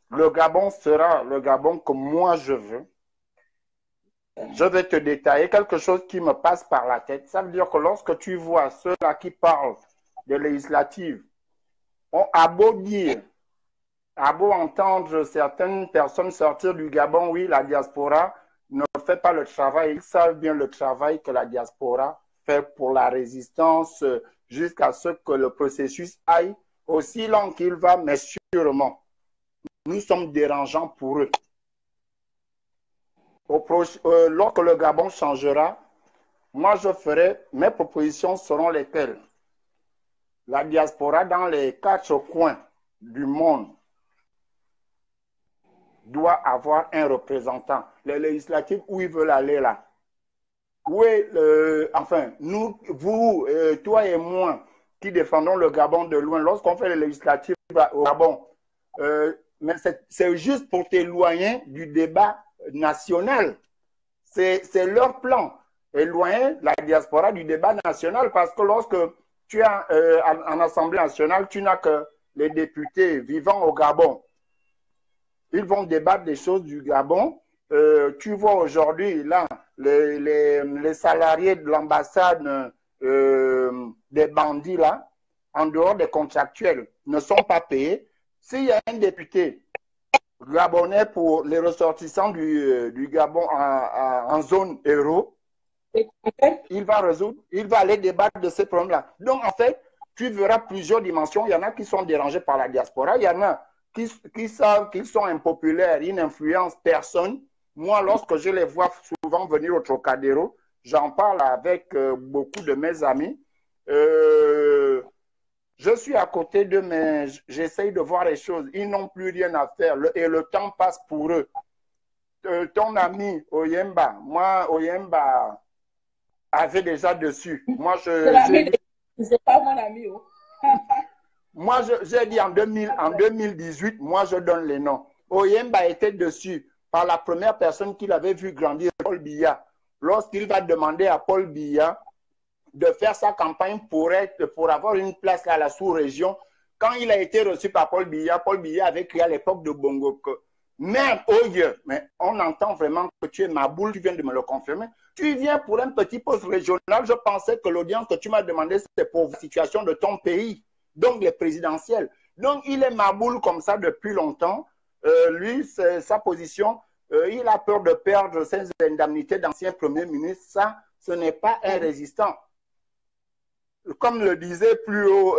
le Gabon sera le Gabon que moi je veux. Je vais te détailler quelque chose qui me passe par la tête. Ça veut dire que lorsque tu vois ceux-là qui parlent de législative, on a beau dire, a beau entendre certaines personnes sortir du Gabon, oui, la diaspora ne fait pas le travail. Ils savent bien le travail que la diaspora fait pour la résistance jusqu'à ce que le processus aille aussi lent qu'il va, mais sûrement. Nous sommes dérangeants pour eux. Lorsque le Gabon changera, moi je ferai, mes propositions seront lesquelles? la diaspora dans les 4 coins du monde doit avoir un représentant. Les législatives, où ils veulent aller là? Oui, enfin, nous, vous, toi et moi, qui défendons le Gabon de loin, lorsqu'on fait les législatives au Gabon, mais c'est juste pour t'éloigner du débat national. C'est leur plan, éloigner la diaspora du débat national, parce que lorsque tu as en Assemblée nationale, tu n'as que les députés vivant au Gabon. Ils vont débattre des choses du Gabon. Tu vois aujourd'hui, là, les salariés de l'ambassade des bandits, là, en dehors des contractuels, ne sont pas payés. S'il y a un député gabonais pour les ressortissants du Gabon en zone euro, il va aller débattre de ces problèmes-là. Donc, en fait, tu verras plusieurs dimensions. Il y en a qui sont dérangés par la diaspora. Il y en a qui savent qu'ils sont impopulaires, ils n'influencent personne. Moi, lorsque je les vois souvent venir au Trocadéro, j'en parle avec beaucoup de mes amis. Je suis à côté d'eux, mais j'essaye de voir les choses. Ils n'ont plus rien à faire et le temps passe pour eux. Ton ami Oyemba, moi, Oyemba avait déjà dessus. Moi, c'est pas mon ami. Oh. Moi, j'ai dit en 2018, moi, je donne les noms. Oyemba était dessus par la première personne qu'il avait vu grandir, Paul Biya. Lorsqu'il va demander à Paul Biya de faire sa campagne pour avoir une place à la sous-région, quand il a été reçu par Paul Biya avait crié à l'époque de Bongo que merde, oh Dieu, mais on entend vraiment que tu es ma boule, tu viens de me le confirmer. Tu viens pour un petit poste régional. Je pensais que l'audience que tu m'as demandé, c'était pour la situation de ton pays, donc les présidentielles. Donc, il est ma boule comme ça depuis longtemps. Lui, sa position, il a peur de perdre ses indemnités d'ancien Premier ministre. Ça, ce n'est pas un résistant. Comme le disait plus haut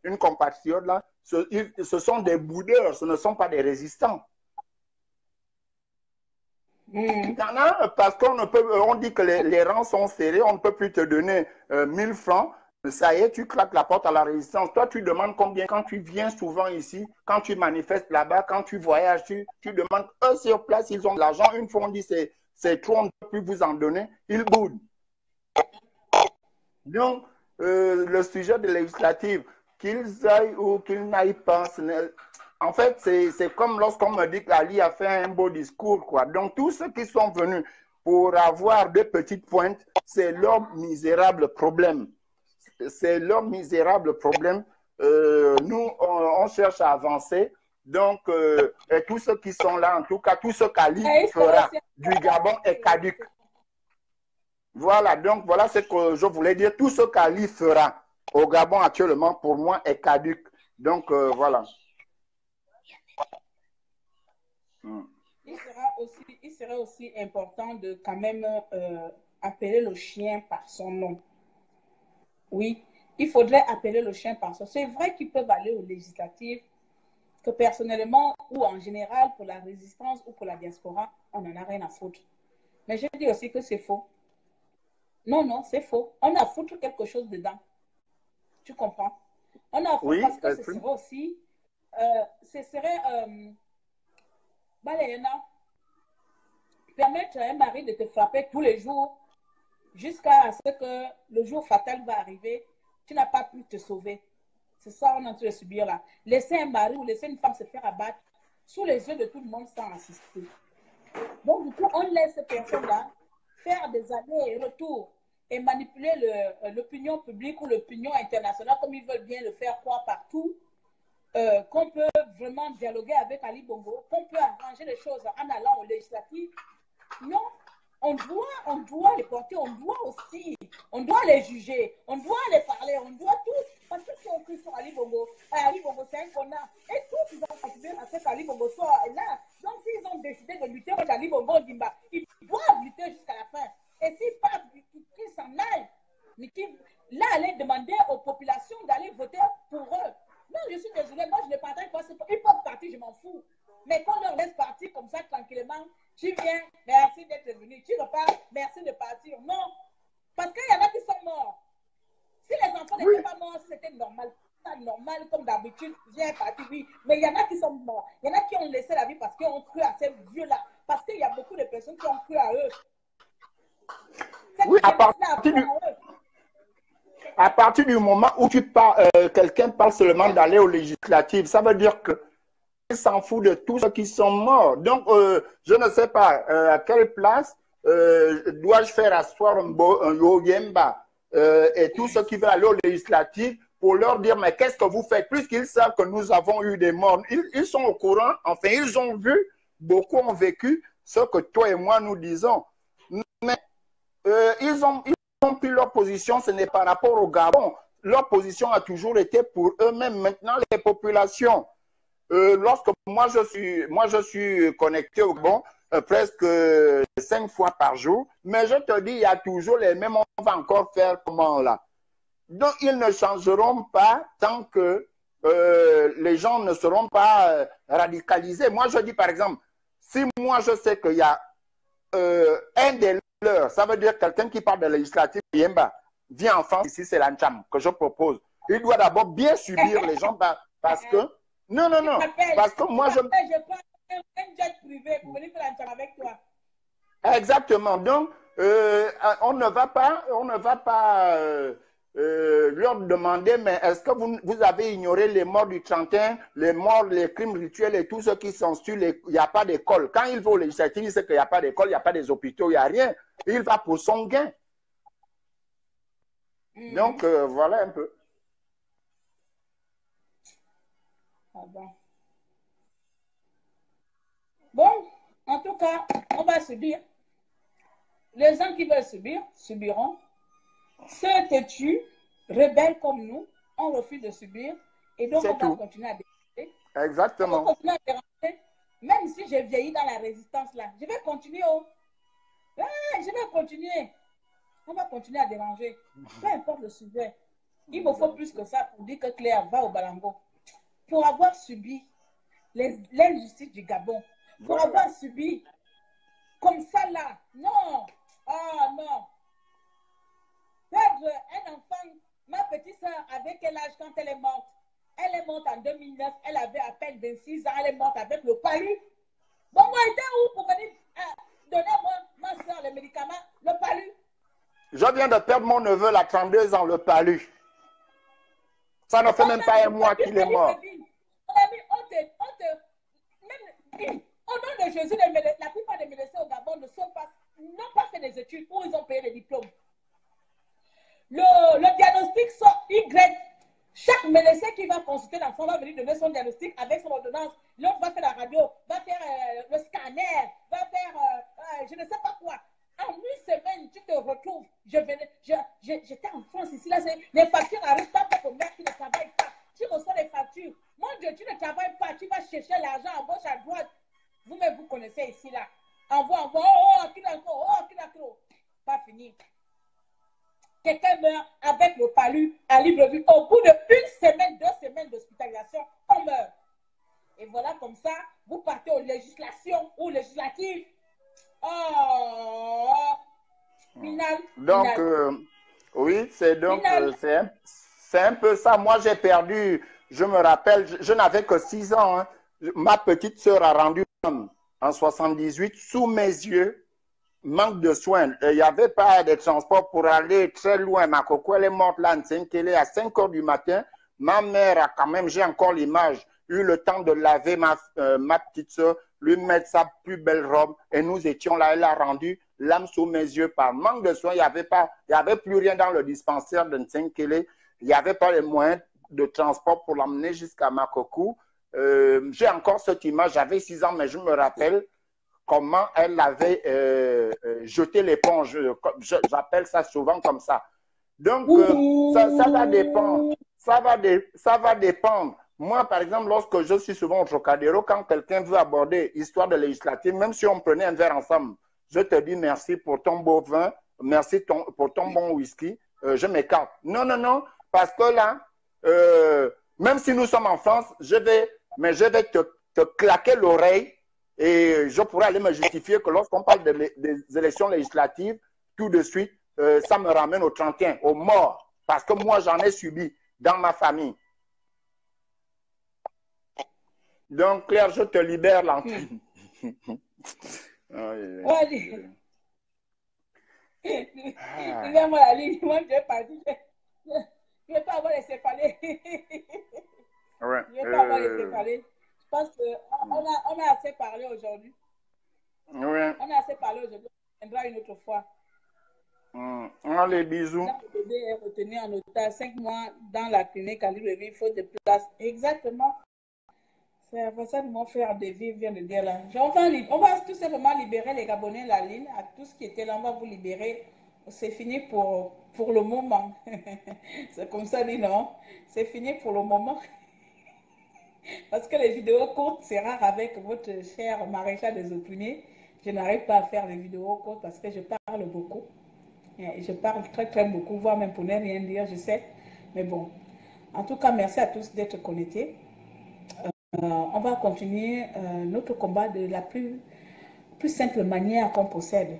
une compatriote, là, ce sont des boudeurs, ce ne sont pas des résistants. Parce on dit que les rangs sont serrés, on ne peut plus te donner 1000 francs. Ça y est, tu claques la porte à la résistance. Toi, tu demandes combien quand tu viens souvent ici, quand tu manifestes là-bas, quand tu voyages, tu demandes. Eux, sur place, ils ont de l'argent. Une fois, on dit c'est trop, on ne peut plus vous en donner. Ils boudent. Donc, le sujet de législative, qu'ils aillent ou qu'ils n'aillent pas, en fait, c'est comme lorsqu'on me dit qu'Ali a fait un beau discours, quoi. Donc, tous ceux qui sont venus pour avoir des petites pointes, c'est leur misérable problème. C'est leur misérable problème. Nous, on cherche à avancer. Donc, et tous ceux qui sont là, en tout cas, tout ce qu'Ali fera du Gabon est caduc. Voilà, donc voilà ce que je voulais dire. Tout ce qu'Ali fera au Gabon actuellement, pour moi, est caduc. Donc, voilà. Il serait aussi important de quand même appeler le chien par son nom. Oui, il faudrait appeler le chien par son nom. C'est vrai qu'ils peuvent aller aux législatives, que personnellement ou en général pour la résistance ou pour la diaspora, on n'en a rien à foutre. Mais je dis aussi que c'est faux. Non, c'est faux. On a à foutre quelque chose dedans. Tu comprends? On a à foutre oui, parce que ce serait aussi... Baléna, permettre à un mari de te frapper tous les jours jusqu'à ce que le jour fatal va arriver, tu n'as pas pu te sauver. C'est ça qu'on est en train de subir là. Laisser un mari ou laisser une femme se faire abattre sous les yeux de tout le monde sans assister. Donc, du coup, on laisse ces personnes-là faire des allers et retours et manipuler l'opinion publique ou l'opinion internationale comme ils veulent bien le faire croire partout. Qu'on peut vraiment dialoguer avec Ali Bongo, qu'on peut arranger les choses en allant aux législatives. Non, on doit les porter, on doit les juger, on doit les parler, on doit tous, parce que si on crie sur Ali Bongo c'est un connard, et tous ils ont contribué à ce qu'Ali Bongo soit là. Donc s'ils ont décidé de lutter contre Ali Bongo Dimba, ils doivent lutter jusqu'à la fin. Et s'ils partent, qu'ils s'en aillent, mais là, aller demander aux populations d'aller voter pour eux. Non, je suis désolée, moi je ne partage pas. Ils peuvent partir, je m'en fous. Mais qu'on leur laisse partir comme ça tranquillement, tu viens, merci d'être venu. Tu repars, merci de partir. Non, parce qu'il y en a qui sont morts. Si les enfants n'étaient pas morts, c'était normal. Normal, comme d'habitude, viens partir, oui. Mais il y en a qui sont morts. Il y en a qui ont laissé la vie parce qu'ils ont cru à ces vieux-là. Parce qu'il y a beaucoup de personnes qui ont cru à eux. Oui, à partir du moment où quelqu'un parle seulement d'aller aux législatives, ça veut dire qu'il s'en fout de tous ceux qui sont morts. Donc, je ne sais pas à quelle place dois-je faire asseoir un Yoyemba et tous ceux qui veulent aller aux législatives pour leur dire, mais qu'est-ce que vous faites? Puisqu'ils savent que nous avons eu des morts, ils sont au courant, enfin, ils ont vu, beaucoup ont vécu ce que toi et moi nous disons. Mais ils ont pris leur position, ce n'est par rapport au Gabon. Leur position a toujours été pour eux-mêmes. Maintenant, les populations, lorsque moi je suis connecté au Gabon presque 5 fois par jour, mais je te dis, il y a toujours les mêmes, on va encore faire comment là. Donc, ils ne changeront pas tant que les gens ne seront pas radicalisés. Moi, je dis par exemple, si moi je sais qu'il y a un des leurs, ça veut dire quelqu'un qui parle de législative, vient en France, ici c'est l'Ancham que je propose. Il doit d'abord bien subir les gens parce que... Non, parce que moi je... Je prends un jet privé pour venir faire l'Ancham avec toi. Exactement. Donc, on ne va pas leur demander, mais est-ce que vous avez ignoré les morts du 31, les morts, les crimes rituels et tout ce qui s'en suit, il n'y a pas d'école. Quand il va au législatif, il sait qu'il n'y a pas d'école, il n'y a pas des hôpitaux, il n'y a rien. Il va pour son gain. Donc, voilà un peu. Ah bon, en tout cas, on va subir. Les gens qui veulent subir, subiront. Ceux têtus, rebelles comme nous, on refuse de subir. Et donc, on va continuer à déranger. Exactement. On va continuer à déranger. Même si j'ai vieilli dans la résistance là, je vais continuer. Je vais continuer. On va continuer à déranger. Peu importe le sujet. Il me faut plus que ça pour dire que Claire va au Balango. Pour avoir subi l'injustice du Gabon. Pour avoir subi comme ça là. Non. Ah non. Perdre un enfant, ma petite soeur, avec quel âge quand elle est morte? Elle est morte en 2009, elle avait à peine 26 ans, elle est morte avec le palu. Bon, moi, était où pour venir donner ma soeur les médicaments, le palu? Je viens de perdre mon neveu, à 32 ans, le palu. Ça ne fait même pas un mois qu'il est mort. Même, au nom de Jésus, la plupart des médecins au Gabon n'ont pas fait des études où ils ont payé des diplômes. Le diagnostic sort Y. Chaque médecin qui va consulter l'enfant va venir donner son diagnostic avec son ordonnance. L'autre va faire la radio, va faire le scanner, va faire je ne sais pas quoi. En une semaine, tu te retrouves. J'étais en France ici, là, les factures arrivent pas pour mère qui ne travaille pas. Tu reçois les factures. Mon Dieu, tu ne travailles pas, tu vas chercher l'argent à gauche, à droite. Vous-même, vous connaissez ici, là. Envoie, pas fini. Quelqu'un meurt avec le palu à Libreville. Au bout de 1 semaine, 2 semaines d'hospitalisation, on meurt. Et voilà, comme ça, vous partez aux législations ou législatives. Oh, final. Donc, oui, c'est un peu ça. Moi, j'ai perdu, je me rappelle, je n'avais que 6 ans. Hein. Ma petite sœur a rendu en 78 sous mes yeux. Manque de soins. Il n'y avait pas de transport pour aller très loin. Ma coco, elle est morte là, elle est à 5 heures du matin. Ma mère a quand même, j'ai encore l'image, eu le temps de laver ma petite soeur, lui mettre sa plus belle robe. Et nous étions là, elle a rendu l'âme sous mes yeux par manque de soins. Il n'y avait plus rien dans le dispensaire de Nsenkele. Il n'y avait pas les moyens de transport pour l'emmener jusqu'à Makoko. J'ai encore cette image, j'avais 6 ans, mais je me rappelle comment elle avait jeté l'éponge. J'appelle ça souvent comme ça. Donc, ça va dépendre. Ça va dépendre. Moi, par exemple, lorsque je suis souvent au Trocadéro, quand quelqu'un veut aborder histoire de législative, même si on prenait un verre ensemble, je te dis merci pour ton beau vin, merci pour ton bon whisky, je m'écarte. Non, parce que là, même si nous sommes en France, je vais te claquer l'oreille et je pourrais aller me justifier que lorsqu'on parle des élections législatives, tout de suite, ça me ramène au 31, aux morts. Parce que moi, j'en ai subi dans ma famille. Donc, Claire, je te libère l'antenne. Moi la ligne, moi je vais partir. Je ne vais pas avoir les céphalées. Ouais. Je ne vais pas avoir les céphalées. Je pense qu'on a assez parlé aujourd'hui. Ouais. On a assez parlé aujourd'hui. On viendra une autre fois. Les bisous. Le bébé est retenu en otage 5 mois dans la clinique à Libreville, faute de place. Exactement. C'est pour ça que mon frère de vivre vient de dire là. On va tout simplement libérer les Gabonais, la ligne, à tout ce qui était là, on va vous libérer. C'est fini pour le moment. C'est comme ça, dit non. C'est fini pour le moment. Parce que les vidéos courtes, c'est rare avec votre cher maréchal des opprimés. Je n'arrive pas à faire les vidéos courtes parce que je parle beaucoup. Je parle très très beaucoup, voire même pour ne rien dire, je sais. Mais bon, en tout cas, merci à tous d'être connectés. On va continuer notre combat de la plus simple manière qu'on possède.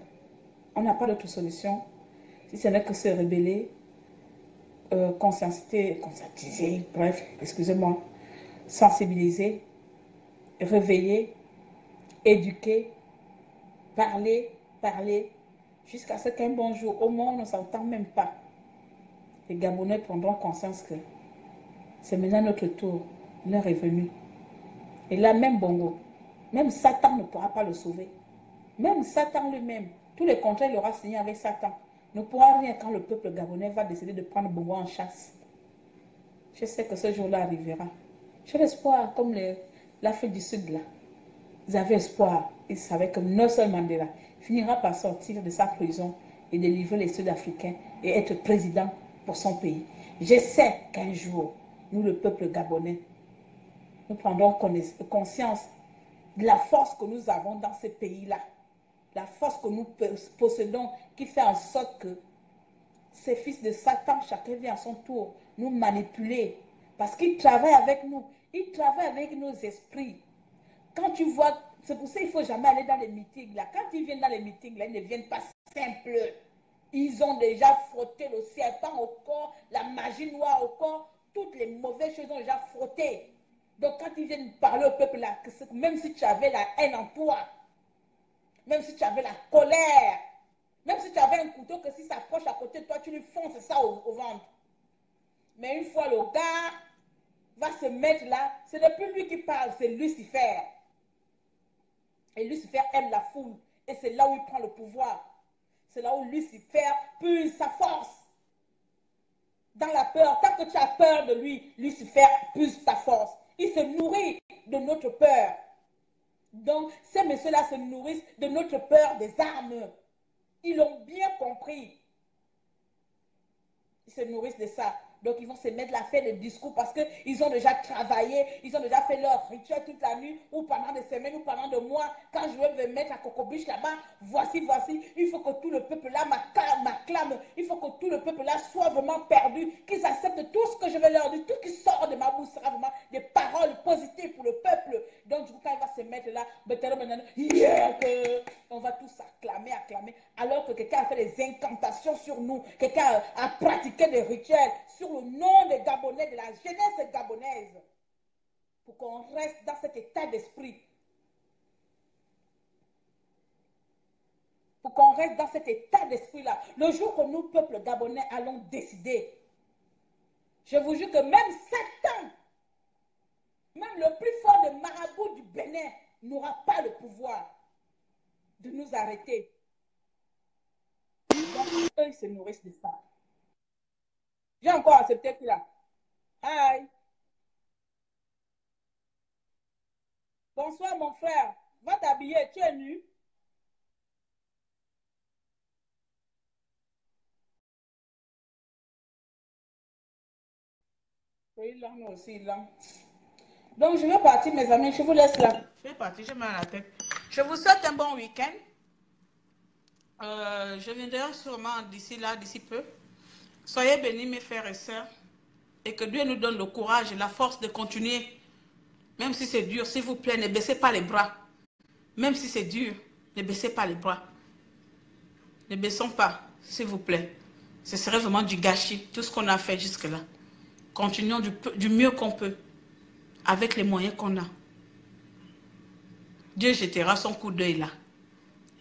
On n'a pas d'autre solution si ce n'est que se rebeller, conscientiser, bref, excusez-moi, sensibiliser, réveiller, éduquer, parler, jusqu'à ce qu'un bon jour, au moins on ne s'entend même pas. Les Gabonais prendront conscience que c'est maintenant notre tour, l'heure est venue. Et là, même Bongo, même Satan ne pourra pas le sauver. Même Satan lui-même, tous les contrats il aura signé avec Satan, ne pourra rien quand le peuple gabonais va décider de prendre Bongo en chasse. Je sais que ce jour-là arrivera. J'ai l'espoir, comme l'Afrique du Sud là. Ils avaient espoir. Ils savaient que Nelson Mandela finira par sortir de sa prison et délivrer les Sud-Africains et être président pour son pays. Je sais qu'un jour, nous, le peuple gabonais, nous prendrons conscience de la force que nous avons dans ce pays-là. La force que nous possédons qui fait en sorte que ces fils de Satan, chacun vient à son tour nous manipuler. Parce qu'ils travaillent avec nous. Ils travaillent avec nos esprits. Quand tu vois, c'est pour ça qu'il ne faut jamais aller dans les meetings là. Quand ils viennent dans les meetings là, ils ne viennent pas simples. Ils ont déjà frotté le serpent au corps, la magie noire au corps, toutes les mauvaises choses ont déjà frotté. Donc quand ils viennent parler au peuple là, même si tu avais la haine en toi, même si tu avais la colère, même si tu avais un couteau que si ça approche à côté de toi, tu lui fonces ça au ventre. Mais une fois le gars va se mettre là, ce n'est plus lui qui parle, c'est Lucifer. Et Lucifer aime la foule. Et c'est là où il prend le pouvoir. C'est là où Lucifer puise sa force. Dans la peur, tant que tu as peur de lui, Lucifer puise ta force. Il se nourrit de notre peur. Donc, ces messieurs-là se nourrissent de notre peur des armes. Ils l'ont bien compris. Ils se nourrissent de ça. Donc, ils vont se mettre à faire des discours parce qu'ils ont déjà travaillé, ils ont déjà fait leur rituel toute la nuit, ou pendant des semaines, ou pendant des mois. Quand je vais me mettre à Cocobiche là-bas, voici, il faut que tout le peuple là m'acclame. Il faut que tout le peuple là soit vraiment perdu, qu'ils acceptent tout ce que je vais leur dire. Tout ce qui sort de ma bouche sera vraiment des paroles positives pour le peuple. Donc, du coup, quand il va se mettre là, on va tous acclamer. Alors que quelqu'un a fait des incantations sur nous, quelqu'un a pratiqué des rituels sur le nom des Gabonais, de la jeunesse gabonaise, pour qu'on reste dans cet état d'esprit. Pour qu'on reste dans cet état d'esprit-là. Le jour que nous, peuple gabonais, allons décider, je vous jure que même Satan, même le plus fort des marabouts du Bénin, n'aura pas le pouvoir de nous arrêter. Donc, eux, ils se nourrissent de ça. J'ai encore accepté qu'il a. Hi. Bonsoir, mon frère. Va t'habiller. Tu es nu? Oui, là, nous aussi, là. Donc, je vais partir, mes amis. Je vous laisse là. Je vais partir, j'ai mal à la tête. Je vous souhaite un bon week-end. Je viendrai sûrement d'ici peu. Soyez bénis, mes frères et sœurs. Et que Dieu nous donne le courage et la force de continuer. Même si c'est dur, s'il vous plaît, ne baissez pas les bras. Même si c'est dur, ne baissez pas les bras. Ne baissons pas, s'il vous plaît. Ce serait vraiment du gâchis, tout ce qu'on a fait jusque-là. Continuons du mieux qu'on peut, avec les moyens qu'on a. Dieu jettera son coup d'œil là.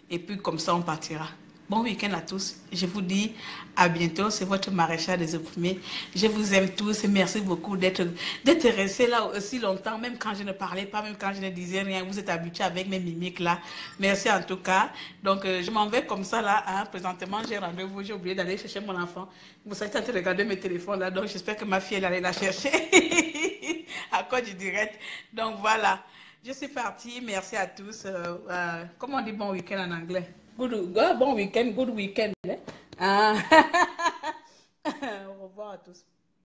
Et puis comme ça, on partira. Bon week-end à tous. Je vous dis à bientôt. C'est votre maréchal des opprimés. Je vous aime tous et merci beaucoup d'être restés là aussi longtemps, même quand je ne parlais pas, même quand je ne disais rien. Vous êtes habitués avec mes mimiques là. Merci en tout cas. Donc, je m'en vais comme ça là. Hein. Présentement, j'ai rendez-vous. J'ai oublié d'aller chercher mon enfant. Vous savez, en train de regarder mes téléphones là. Donc, j'espère que ma fille, elle allait la chercher à cause du direct. Donc, voilà. Je suis partie. Merci à tous. Comment on dit bon week-end en anglais? Bon week-end, good week-end. Hein? Ah. Au revoir à tous.